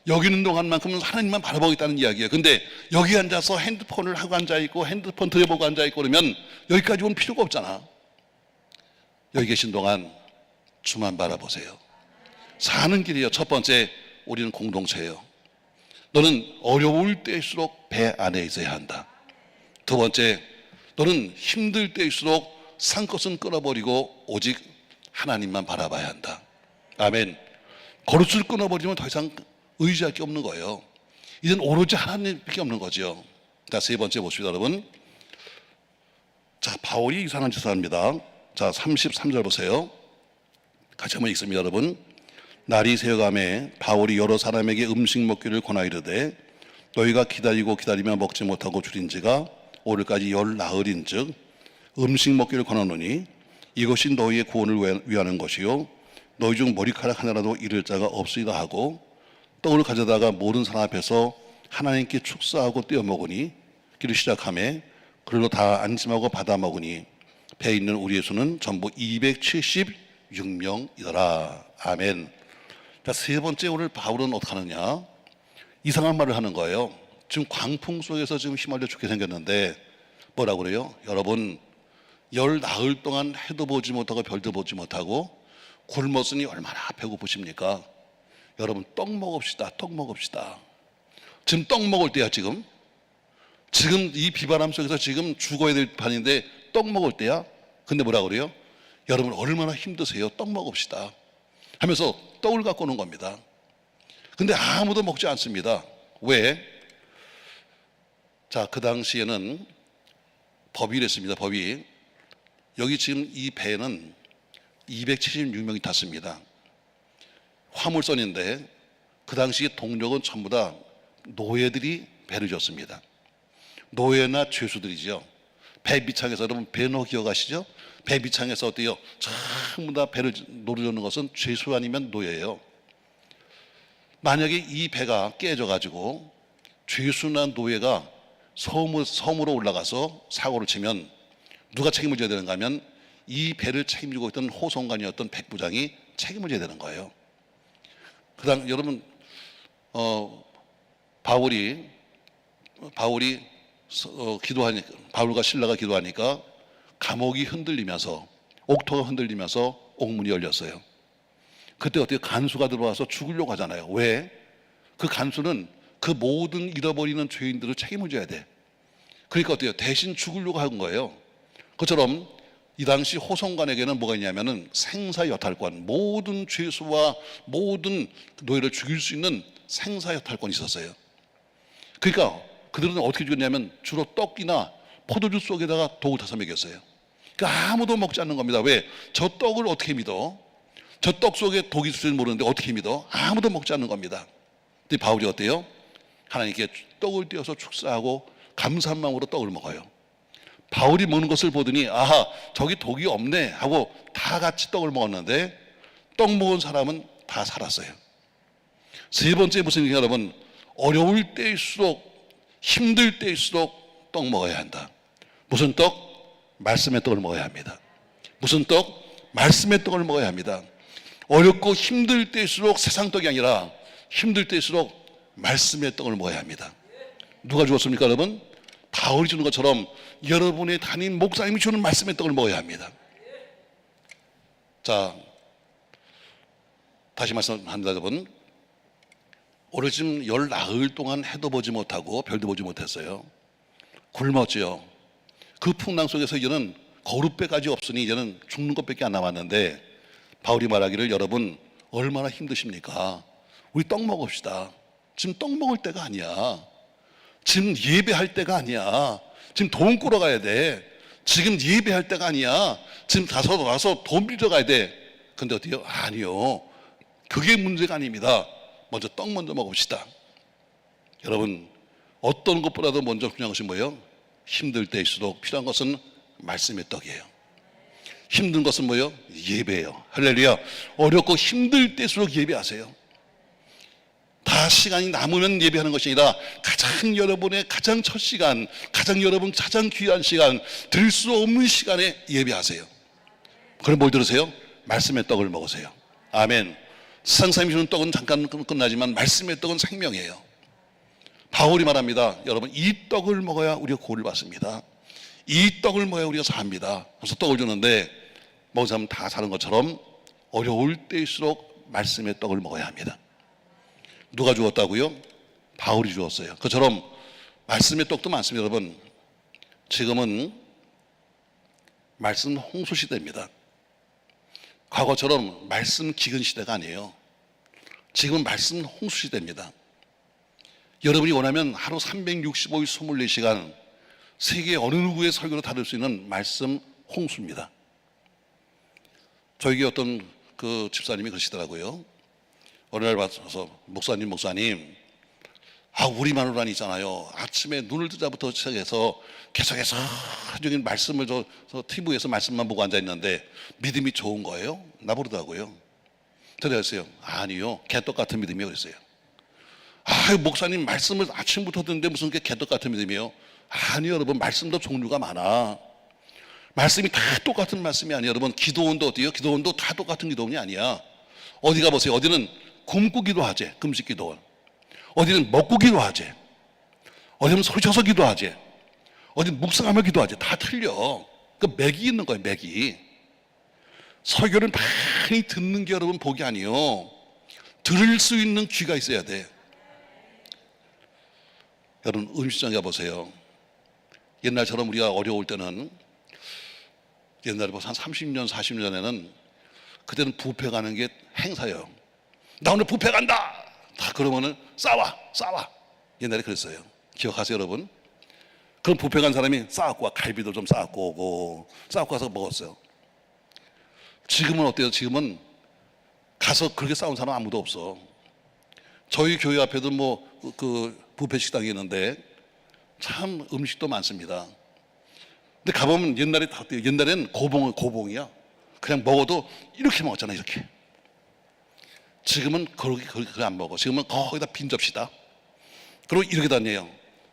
여기 있는 동안만큼은 하나님만 바라보겠다는 이야기예요. 근데 여기 앉아서 핸드폰을 하고 앉아있고 핸드폰 들여보고 앉아있고 그러면 여기까지 온 필요가 없잖아. 여기 계신 동안 주만 바라보세요. 사는 길이에요. 첫 번째, 우리는 공동체예요. 너는 어려울 때일수록 배 안에 있어야 한다. 두 번째, 너는 힘들 때일수록 산 것은 끊어버리고 오직 하나님만 바라봐야 한다. 아멘. 거룩줄 끊어버리면 더 이상 의지할 게 없는 거예요. 이젠 오로지 하나님밖에 없는 거죠. 자, 세 번째 보십시오, 여러분. 자, 바울이 이상한 짓을 합니다. 자, 33절 보세요. 같이 한번 읽습니다, 여러분. 날이 새어가매 바울이 여러 사람에게 음식 먹기를 권하이르되 너희가 기다리며 먹지 못하고 줄인 지가 오늘까지 열 나흘인즉 음식 먹기를 권하노니 이것이 너희의 구원을 위하는 것이요 너희 중 머리카락 하나라도 잃을 자가 없으리라 하고 떡을 가져다가 모든 사람 앞에서 하나님께 축사하고 떼어 먹으니 기도 시작하며 그걸로 다 안심하고 받아 먹으니 배에 있는 우리의 수는 전부 276명이더라. 아멘. 자, 세 번째 오늘 바울은 어떻게 하느냐? 이상한 말을 하는 거예요. 지금 광풍 속에서 지금 휘말려 죽게 생겼는데 뭐라고 그래요? 여러분, 열 나흘 동안 해도 보지 못하고 별도 보지 못하고 굶었으니 얼마나 배고프십니까? 여러분, 떡 먹읍시다. 떡 먹읍시다. 지금 떡 먹을 때야. 지금 이 비바람 속에서 지금 죽어야 될 판인데 떡 먹을 때야. 근데 뭐라고 그래요? 여러분, 얼마나 힘드세요? 떡 먹읍시다 하면서 떡을 갖고 오는 겁니다. 근데 아무도 먹지 않습니다. 왜? 자, 그 당시에는 법이 이랬습니다. 법이 여기 지금 이 배에는 276명이 탔습니다. 화물선인데 그 당시 동력은 전부 다 노예들이 배를 줬습니다. 노예나 죄수들이죠. 배 밑창에서, 여러분 배너 기억하시죠? 배 밑창에서 어때요? 전부 다 배를 노려주는 것은 죄수 아니면 노예예요. 만약에 이 배가 깨져가지고 죄수나 노예가 섬으로 올라가서 사고를 치면 누가 책임을 져야 되는가 하면 이 배를 책임지고 있던 호송관이었던 백부장이 책임을 져야 되는 거예요. 그다음 여러분 바울이 기도하니까, 바울과 실라가 기도하니까 감옥이 흔들리면서, 옥토가 흔들리면서 옥문이 열렸어요. 그때 어떻게 간수가 들어와서 죽으려고 하잖아요. 왜? 그 간수는 그 모든 잃어버리는 죄인들을 책임을 져야 돼. 그러니까 어때요? 대신 죽으려고 한 거예요. 그처럼 이 당시 호송관에게는 뭐가 있냐면은 생사여탈권, 모든 죄수와 모든 노예를 죽일 수 있는 생사여탈권이 있었어요. 그러니까 그들은 어떻게 죽였냐면 주로 떡이나 포도주 속에다가 독을 타서 먹였어요. 그러니까 아무도 먹지 않는 겁니다. 왜? 저 떡을 어떻게 믿어? 저 떡 속에 독이 있을지 모르는데 어떻게 믿어? 아무도 먹지 않는 겁니다. 근데 바울이 어때요? 하나님께 떡을 띄어서 축사하고 감사한 마음으로 떡을 먹어요. 바울이 먹는 것을 보더니 아하, 저기 독이 없네 하고 다 같이 떡을 먹었는데 떡 먹은 사람은 다 살았어요. 세 번째 무슨 얘기냐, 여러분? 어려울 때일수록, 힘들 때일수록 떡 먹어야 한다. 무슨 떡? 말씀의 떡을 먹어야 합니다. 무슨 떡? 말씀의 떡을 먹어야 합니다. 어렵고 힘들 때일수록 세상 떡이 아니라 힘들 때일수록 말씀의 떡을 먹어야 합니다. 누가 주었습니까, 여러분? 바울이 주는 것처럼 여러분의 담임 목사님이 주는 말씀의 떡을 먹어야 합니다. 자, 다시 말씀합니다, 여러분. 오늘 지금 열 나흘 동안 해도 보지 못하고 별도 보지 못했어요. 굶었지요. 그 풍랑 속에서 이제는 거룻배까지 없으니 이제는 죽는 것밖에 안 남았는데 바울이 말하기를 여러분 얼마나 힘드십니까? 우리 떡 먹읍시다. 지금 떡 먹을 때가 아니야. 지금 예배할 때가 아니야. 지금 돈 꾸러가야 돼. 지금 예배할 때가 아니야. 지금 가서 와서 돈 빌려가야 돼. 근데 어때요? 아니요. 그게 문제가 아닙니다. 먼저 떡 먼저 먹읍시다. 여러분, 어떤 것보다도 먼저 중요한 것이 뭐예요? 힘들 때일수록 필요한 것은 말씀의 떡이에요. 힘든 것은 뭐예요? 예배예요. 할렐루야. 어렵고 힘들 때일수록 예배하세요. 다 시간이 남으면 예배하는 것이 아니라 가장 여러분의 가장 첫 시간, 여러분 가장 귀한 시간, 들 수 없는 시간에 예배하세요. 그럼 뭘 들으세요? 말씀의 떡을 먹으세요. 아멘. 세상 사람이 주는 떡은 잠깐 끝나지만 말씀의 떡은 생명이에요. 바울이 말합니다. 여러분, 이 떡을 먹어야 우리가 구원을 받습니다. 이 떡을 먹어야 우리가 삽니다. 그래서 떡을 주는데 먹은 사람은 다 사는 것처럼 어려울 때일수록 말씀의 떡을 먹어야 합니다. 누가 주었다고요? 바울이 주었어요. 그처럼 말씀의 떡도 많습니다. 여러분, 지금은 말씀 홍수 시대입니다. 과거처럼 말씀 기근 시대가 아니에요. 지금은 말씀 홍수 시대입니다. 여러분이 원하면 하루 365일 24시간 세계 어느 누구의 설교로 다룰 수 있는 말씀 홍수입니다. 저에게 어떤 그 집사님이 그러시더라고요. 어느 날 와서 목사님 우리 마누라는 있잖아요. 아침에 눈을 뜨자부터 시작해서 계속해서 하중인 말씀을 TV에서 말씀만 보고 앉아있는데 믿음이 좋은 거예요? 나부르더라고요. 그랬어요. 아니요, 개떡 같은 믿음이요. 그랬어요. 아, 목사님 말씀을 아침부터 듣는데 무슨 개떡 같은 믿음이요? 아니요, 여러분, 말씀도 종류가 많아. 말씀이 다 똑같은 말씀이 아니에요. 여러분, 기도원도 어때요? 기도원도 다 똑같은 기도원이 아니야. 어디 가보세요. 어디는 굶고 기도하지, 금식 기도원. 어디는 먹고 기도하지, 어디는 소리쳐서 기도하지, 어디는 묵상하며 기도하지. 다 틀려. 그 맥이 있는 거예요. 맥이. 설교를 많이 듣는 게 여러분 복이 아니요, 들을 수 있는 귀가 있어야 돼. 여러분, 음식점 가보세요. 옛날처럼 우리가 어려울 때는, 옛날에 한 30년 40년 전에는, 그때는 뷔페 가는 게 행사예요. 나 오늘 뷔페 간다, 다 그러면은 싸와. 옛날에 그랬어요. 기억하세요 여러분? 그럼 뷔페 간 사람이 싸갖고 와. 갈비도 좀 싸갖고 오고, 싸갖고 가서 먹었어요. 지금은 어때요? 지금은 가서 그렇게 싸운 사람 아무도 없어. 저희 교회 앞에도 그 뷔페 식당이 있는데 참 음식도 많습니다. 근데 가보면 옛날에 다 어때요? 옛날엔 고봉이야. 그냥 먹어도 이렇게 먹었잖아, 이렇게. 지금은 그렇게 안 먹어. 지금은 거기다 빈 접시다. 그리고 이렇게 다녀요.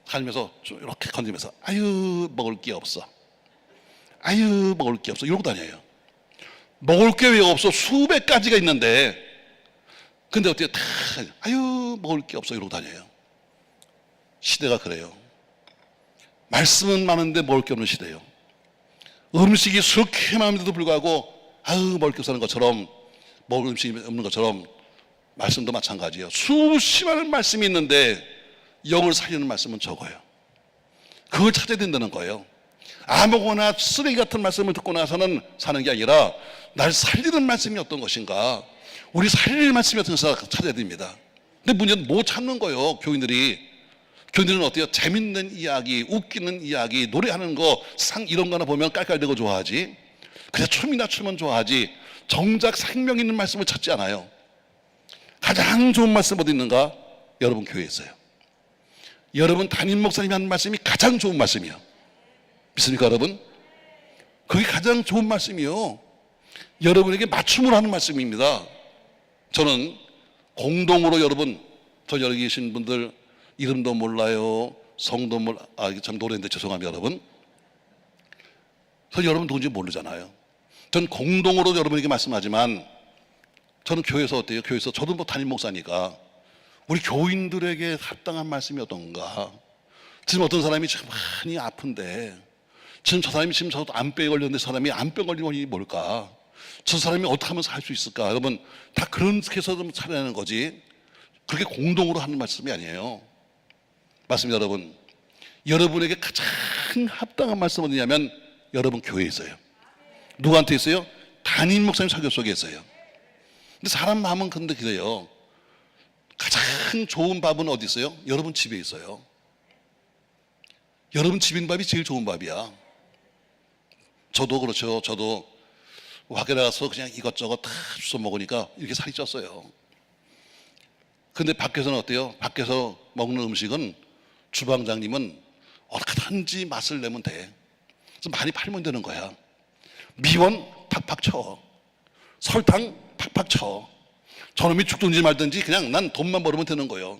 살면서 좀 이렇게 건지면서 아유 먹을 게 없어, 아유 먹을 게 없어, 이러고 다녀요. 먹을 게 왜 없어? 수백 가지가 있는데, 근데 어떻게 다 아유 먹을 게 없어 이러고 다녀요. 시대가 그래요. 말씀은 많은데 먹을 게 없는 시대예요. 음식이 수렇게 많은데도 불구하고 아유 먹을 게 없는 것처럼, 먹을 음식이 없는 것처럼 말씀도 마찬가지예요. 수십 많은 말씀이 있는데 영을 살리는 말씀은 적어요. 그걸 찾아야 된다는 거예요. 아무거나 쓰레기 같은 말씀을 듣고 나서는 사는 게 아니라 날 살리는 말씀이 어떤 것인가, 우리 살릴 말씀이 어떤 것인가 찾아야 됩니다. 근데 문제는 못 찾는 거예요. 교인들은 어때요? 재밌는 이야기, 웃기는 이야기, 노래하는 거, 상 이런 거나 보면 깔깔대고 좋아하지, 그냥 춤이나 추면 좋아하지, 정작 생명 있는 말씀을 찾지 않아요. 가장 좋은 말씀 어디 있는가? 여러분 교회에 있어요. 여러분 담임 목사님이 하는 말씀이 가장 좋은 말씀이에요. 믿습니까 여러분? 그게 가장 좋은 말씀이요. 여러분에게 맞춤을 하는 말씀입니다. 저는 공동으로 여러분, 저 여기 계신 분들 이름도 몰라요, 성도 참 노래인데 죄송합니다 여러분. 저 여러분 누군지 모르잖아요. 전 공동으로 여러분에게 말씀하지만, 저는 교회에서 어때요? 교회에서 저도 담임 목사니까 우리 교인들에게 합당한 말씀이 어떤가. 지금 어떤 사람이 지금 많이 아픈데, 지금 저 사람이 지금 저도 암병에 걸렸는데 저 사람이 암병 걸린 원인이 뭘까? 저 사람이 어떻게 하면 살 수 있을까? 여러분 다 그렇게 해서 좀 차려내는 거지, 그렇게 공동으로 하는 말씀이 아니에요. 맞습니다 여러분. 여러분에게 가장 합당한 말씀은 어디냐면 여러분 교회에 있어요. 누구한테 있어요? 담임 목사님 설교 속에 있어요. 근데 사람 마음은 근데 그래요. 가장 좋은 밥은 어디 있어요? 여러분 집에 있어요. 여러분 집에 있는 밥이 제일 좋은 밥이야. 저도 그렇죠. 저도 화계 나가서 그냥 이것저것 다 주워 먹으니까 이렇게 살이 쪘어요. 근데 밖에서는 어때요? 밖에서 먹는 음식은 주방장님은 어떻게든지 맛을 내면 돼. 그래서 많이 팔면 되는 거야. 미원 팍팍 쳐, 설탕 팍팍 쳐. 저놈이 죽든지 말든지 그냥 난 돈만 벌으면 되는 거예요.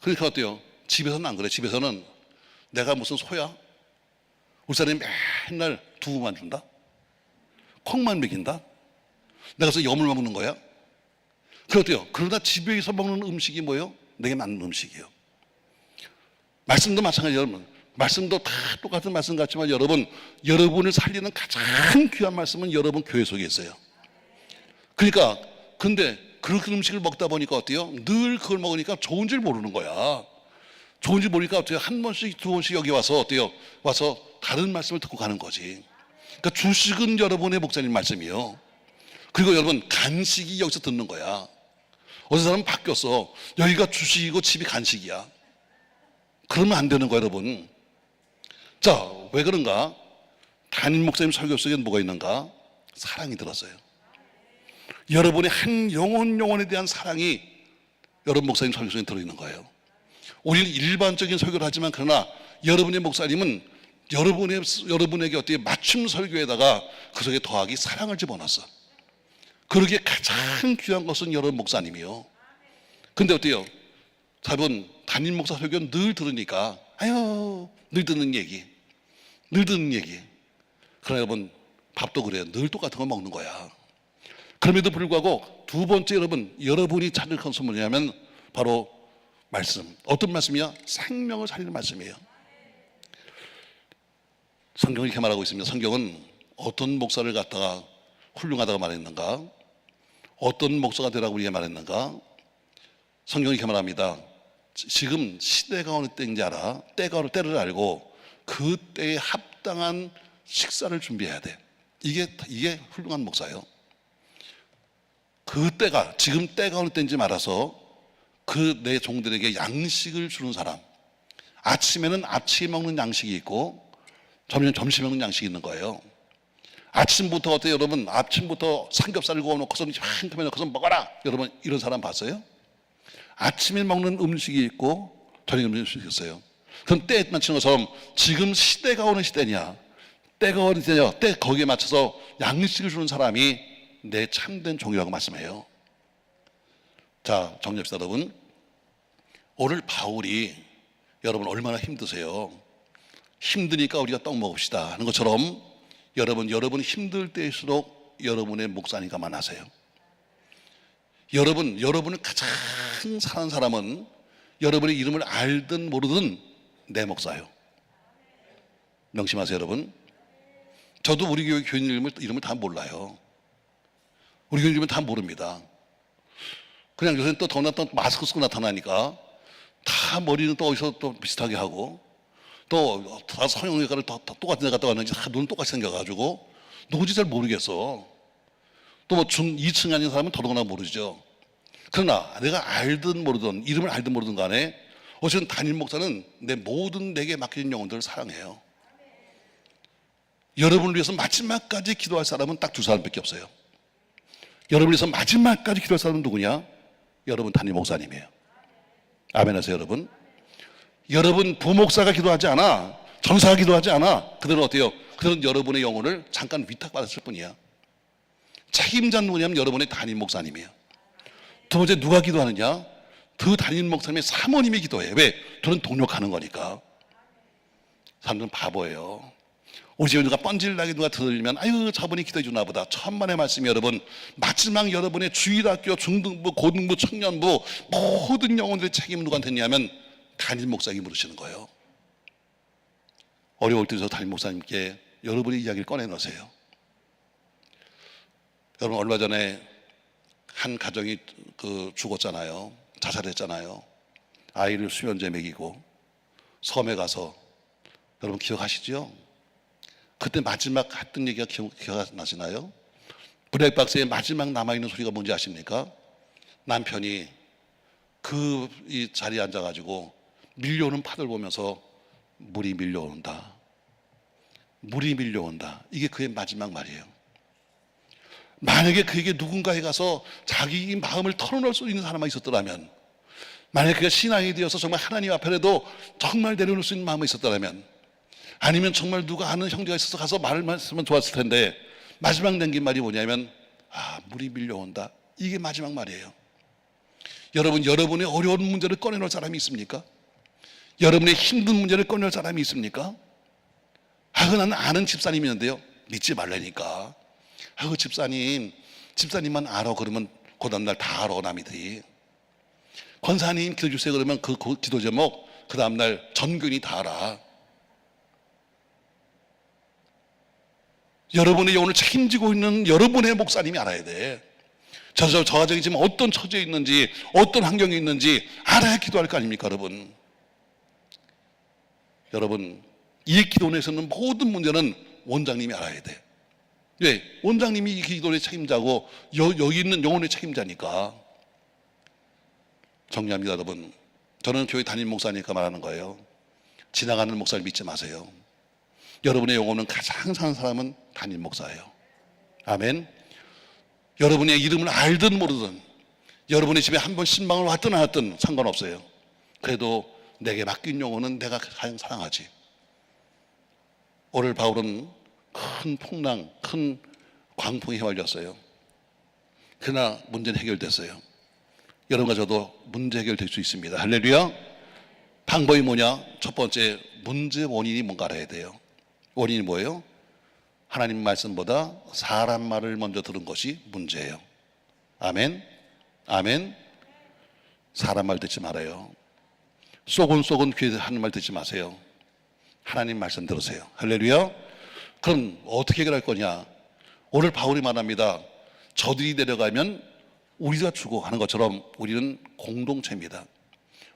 그러니까 어때요? 집에서는 안 그래. 집에서는 내가 무슨 소야? 우리 사람이 맨날 두부만 준다, 콩만 먹인다, 내가 그래서 염을 먹는 거야. 그렇대요. 그러다 집에서 먹는 음식이 뭐예요? 내게 맞는 음식이에요. 말씀도 마찬가지예요. 여러분 말씀도 다 똑같은 말씀 같지만 여러분을 살리는 가장 귀한 말씀은 여러분 교회 속에 있어요. 그러니까 근데 그렇게 음식을 먹다 보니까 어때요? 늘 그걸 먹으니까 좋은 줄 모르는 거야. 좋은 줄 모르니까 어때요? 한 번씩 두 번씩 여기 와서 어때요? 와서 다른 말씀을 듣고 가는 거지. 그러니까 주식은 여러분의 목사님 말씀이요. 그리고 여러분 간식이 여기서 듣는 거야. 어떤 사람은 바뀌었어. 여기가 주식이고 집이 간식이야. 그러면 안 되는 거야 여러분. 자, 왜 그런가? 담임 목사님 설교 속에 뭐가 있는가? 사랑이 들었어요. 여러분의 한 영혼에 대한 사랑이 여러분 목사님 설교 속에 들어있는 거예요. 우리는 일반적인 설교를 하지만 그러나 여러분의 목사님은 여러분에게 어떻게 맞춤 설교에다가 그 속에 더하기 사랑을 집어넣었어. 그러기에 가장 귀한 것은 여러분 목사님이요. 근데 어때요? 여러분 담임 목사 설교 늘 들으니까 아유 늘 듣는 얘기, 늘 듣는 얘기. 그러나 여러분 밥도 그래요. 늘 똑같은 거 먹는 거야. 그럼에도 불구하고 두 번째 여러분이 찾을 것은 뭐냐면 바로 말씀. 어떤 말씀이야? 생명을 살리는 말씀이에요. 성경이 이렇게 말하고 있습니다. 성경은 어떤 목사를 갖다가 훌륭하다고 말했는가? 어떤 목사가 되라고 우리에게 말했는가? 성경이 이렇게 말합니다. 지금 시대가 어느 때인지 알아. 때를 알고 그 때에 합당한 식사를 준비해야 돼. 이게 훌륭한 목사예요. 지금 때가 어느 때인지 말아서 그 내 종들에게 양식을 주는 사람. 아침에는 아침에 먹는 양식이 있고 점심에 먹는 양식이 있는 거예요. 아침부터 어때요 여러분? 아침부터 삼겹살을 구워놓고서 한꺼번에 넣고서 먹어라. 여러분 이런 사람 봤어요? 아침에 먹는 음식이 있고 저녁에 먹는 음식이 있어요. 그럼 때에 맞추는 것처럼 지금 시대가 어느 시대냐, 때가 어느 시대냐, 때 거기에 맞춰서 양식을 주는 사람이 내 참된 종이라고 말씀해요. 자, 정리합시다 여러분. 오늘 바울이 여러분 얼마나 힘드세요? 힘드니까 우리가 떡 먹읍시다 하는 것처럼 여러분 힘들 때일수록 여러분의 목사님과 만나세요. 여러분을 가장 사랑하는 사람은 여러분의 이름을 알든 모르든 내 목사예요. 명심하세요 여러분. 저도 우리 교회 교인 이름을 다 몰라요. 우리 교인 이름을 다 모릅니다. 그냥 요새는 또 마스크 쓰고 나타나니까 다 머리는 또 어디서 또 비슷하게 하고 또 다 성형외과를 똑같은 데 갔다 왔는지 다 눈 똑같이 생겨가지고 누군지 잘 모르겠어. 또 뭐 2층 아닌 사람은 더더구나 모르죠. 그러나 내가 알든 모르든 이름을 알든 모르든 간에 어쨌든 담임 목사는 내 모든 내게 맡겨진 영혼들을 사랑해요. 여러분을 위해서 마지막까지 기도할 사람은 딱 두 사람밖에 없어요. 여러분을 위해서 마지막까지 기도할 사람은 누구냐? 여러분 담임 목사님이에요. 아멘 하세요 여러분. 여러분 부목사가 기도하지 않아, 전사가 기도하지 않아. 그들은 어때요? 그들은 여러분의 영혼을 잠깐 위탁받았을 뿐이야. 책임자는 누구냐면 여러분의 담임 목사님이에요. 두 번째 누가 기도하느냐? 그 담임 목사님의 사모님이 기도해요. 왜? 저는 동력하는 거니까. 사람들은 바보예요. 우리 집에 누가 뻔질나게 누가 들으면 아유 저분이 기도해 주나 보다. 천만의 말씀이 여러분 마지막 여러분의 주일학교, 중등부, 고등부, 청년부 모든 영혼들의 책임은 누구한테 있냐면 담임 목사에게 물으시는 거예요. 어려울 때서 담임 목사님께 여러분의 이야기를 꺼내놓으세요. 여러분 얼마 전에 한 가정이 죽었잖아요. 자살했잖아요. 아이를 수면제 먹이고 섬에 가서 여러분 기억하시죠? 그때 마지막 했던 얘기가 기억나시나요? 블랙박스에 마지막 남아있는 소리가 뭔지 아십니까? 남편이 이 자리에 앉아가지고 밀려오는 파도를 보면서 물이 밀려온다. 물이 밀려온다. 이게 그의 마지막 말이에요. 만약에 그에게 누군가에 가서 자기 마음을 털어놓을 수 있는 사람이 있었더라면, 만약에 그가 신앙이 되어서 정말 하나님 앞에라도 정말 내려놓을 수 있는 마음이 있었더라면, 아니면 정말 누가 아는 형제가 있어서 가서 말을 했으면 좋았을 텐데 마지막 남긴 말이 뭐냐면 물이 밀려온다. 이게 마지막 말이에요. 여러분의 어려운 문제를 꺼내놓을 사람이 있습니까? 여러분의 힘든 문제를 꺼내놓을 사람이 있습니까? 나는 아는 집사님이 있는데요. 믿지 말라니까. 집사님만 알아. 그러면 그 다음날 다 알아 남이들이. 권사님 기도해주세요. 그러면 그 기도 제목 그 다음날 전 교인이 다 알아. 여러분의 영혼을 책임지고 있는 여러분의 목사님이 알아야 돼. 저 가정이 지금 어떤 처지에 있는지 어떤 환경에 있는지 알아야 기도할 거 아닙니까 여러분. 여러분 이 기도원에서는 모든 문제는 원장님이 알아야 돼. 왜? 원장님이 이 기도원의 책임자고 여기 있는 영혼의 책임자니까. 정리합니다 여러분. 저는 교회 담임 목사니까 말하는 거예요. 지나가는 목사를 믿지 마세요. 여러분의 영혼은 가장 사는 사람은 담임 목사예요. 아멘. 여러분의 이름을 알든 모르든 여러분의 집에 한 번 신방을 왔든 안 왔든 상관없어요. 그래도 내게 맡긴 영혼은 내가 가장 사랑하지. 오늘 바울은 큰 풍랑, 큰 광풍에 휘말렸어요. 그러나 문제는 해결됐어요. 여러분과 저도 문제 해결될 수 있습니다. 할렐루야. 방법이 뭐냐? 첫 번째, 문제 원인이 뭔가 알아야 돼요. 원인이 뭐예요? 하나님 말씀보다 사람 말을 먼저 들은 것이 문제예요. 아멘. 아멘. 사람 말 듣지 말아요. 쏘곤쏘곤 귀에 하는 말 듣지 마세요. 하나님 말씀 들으세요. 할렐루야. 그럼 어떻게 해결할 거냐? 오늘 바울이 말합니다. 저들이 내려가면 우리가 주고 하는 것처럼 우리는 공동체입니다.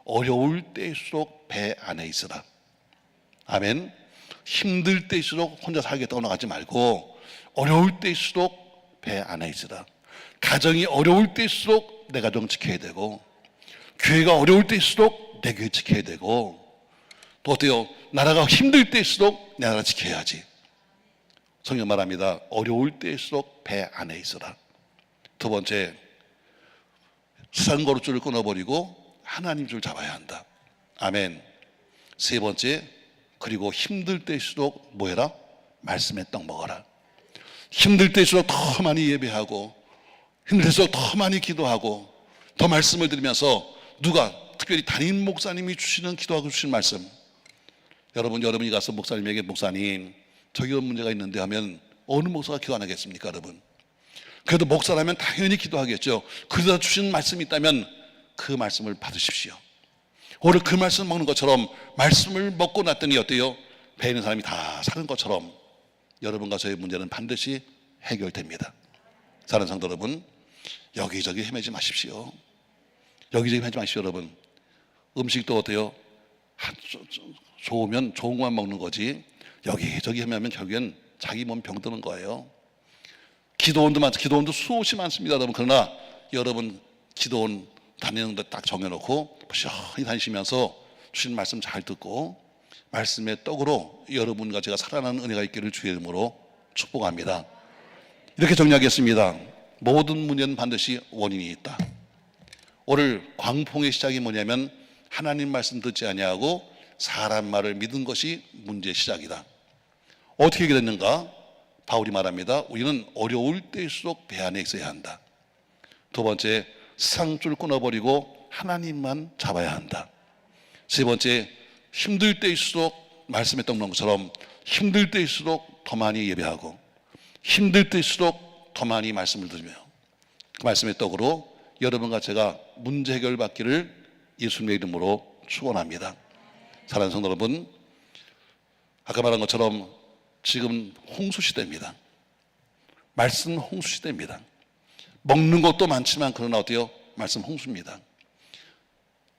어려울 때일수록 배 안에 있으라. 아멘. 힘들 때일수록 혼자 살겠다고 나가지 말고 어려울 때일수록 배 안에 있으라. 가정이 어려울 때일수록 내 가정 지켜야 되고, 교회가 어려울 때일수록 내 교회 지켜야 되고, 또 어때요? 나라가 힘들 때일수록 내 나라 지켜야지. 성경 말합니다. 어려울 때일수록 배 안에 있으라. 두 번째, 세상 거룩줄을 끊어버리고 하나님 줄 잡아야 한다. 아멘. 세 번째, 그리고 힘들 때일수록 뭐 해라? 말씀의 떡 먹어라. 힘들 때일수록 더 많이 예배하고, 힘들 때일수록 더 많이 기도하고, 더 말씀을 들으면서, 누가 특별히 담임 목사님이 주시는, 기도하고 주시는 말씀, 여러분이 가서 목사님에게 목사님 저기 이런 문제가 있는데 하면 어느 목사가 기도 안 하겠습니까? 여러분, 그래도 목사라면 당연히 기도하겠죠. 그러다 주시는 말씀이 있다면 그 말씀을 받으십시오. 오늘 그 말씀 먹는 것처럼 말씀을 먹고 났더니 어때요? 배에 있는 사람이 다 사는 것처럼 여러분과 저의 문제는 반드시 해결됩니다. 사랑하는 성도 여러분, 여기저기 헤매지 마십시오. 여기저기 헤매지 마십시오. 여러분, 음식도 어때요? 좋으면 좋은 것만 먹는 거지 여기저기 헤매면 결국엔 자기 몸 병드는 거예요. 기도원도 수없이 많습니다. 여러분, 그러나 여러분 기도원 다니는 데 딱 정해놓고 부시런히 다니시면서 주신 말씀 잘 듣고 말씀의 떡으로 여러분과 제가 살아나는 은혜가 있기를 주의 이름으로 축복합니다. 이렇게 정리하겠습니다. 모든 문제는 반드시 원인이 있다. 오늘 광풍의 시작이 뭐냐면 하나님 말씀 듣지 아니하고 사람 말을 믿은 것이 문제의 시작이다. 어떻게 해결됐는가? 바울이 말합니다. 우리는 어려울 때일수록 배 안에 있어야 한다. 두 번째, 세상줄 끊어버리고 하나님만 잡아야 한다. 세 번째, 힘들 때일수록 말씀에 떡 먹는 것처럼 힘들 때일수록 더 많이 예배하고 힘들 때일수록 더 많이 말씀을 들으며 그 말씀의 떡으로 여러분과 제가 문제 해결 받기를 예수님의 이름으로 축원합니다. 사랑하는 성도 여러분, 아까 말한 것처럼 지금 홍수시대입니다. 말씀 홍수시대입니다. 먹는 것도 많지만 그러나 어때요? 말씀 홍수입니다.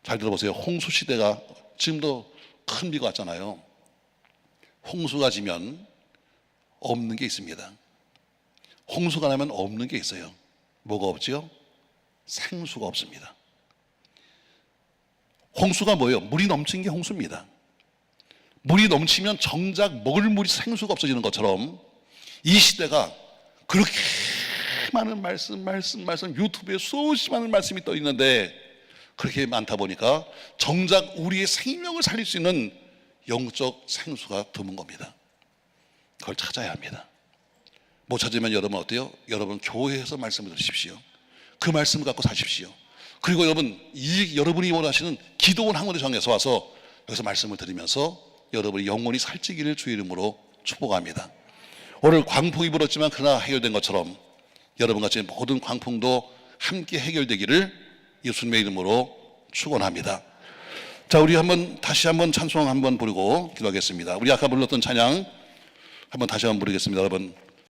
잘 들어보세요. 홍수시대가 지금도 큰 비가 왔잖아요. 홍수가 지면 없는 게 있습니다. 홍수가 나면 없는 게 있어요. 뭐가 없지요? 생수가 없습니다. 홍수가 뭐예요? 물이 넘친 게 홍수입니다. 물이 넘치면 정작 먹을 물이 생수가 없어지는 것처럼 이 시대가 그렇게 많은 말씀 유튜브에 수없이 많은 말씀이 떠 있는데 그렇게 많다 보니까 정작 우리의 생명을 살릴 수 있는 영적 생수가 드문 겁니다. 그걸 찾아야 합니다. 못 찾으면 여러분 어때요? 여러분 교회에서 말씀을 들으십시오. 그 말씀을 갖고 사십시오. 그리고 여러분이 원하시는 기도원 학원에 정해서 와서 여기서 말씀을 들으면서 여러분이 영혼이 살찌기를 주의 이름으로 축복합니다. 오늘 광풍이 불었지만 그러나 해결된 것처럼 여러분같이 모든 광풍도 함께 해결되기를 예수님의 이름으로 축원합니다. 자, 우리 다시 한번 찬송 한번 부르고 기도하겠습니다. 우리 아까 불렀던 찬양 한번 다시 한번 부르겠습니다. 여러분.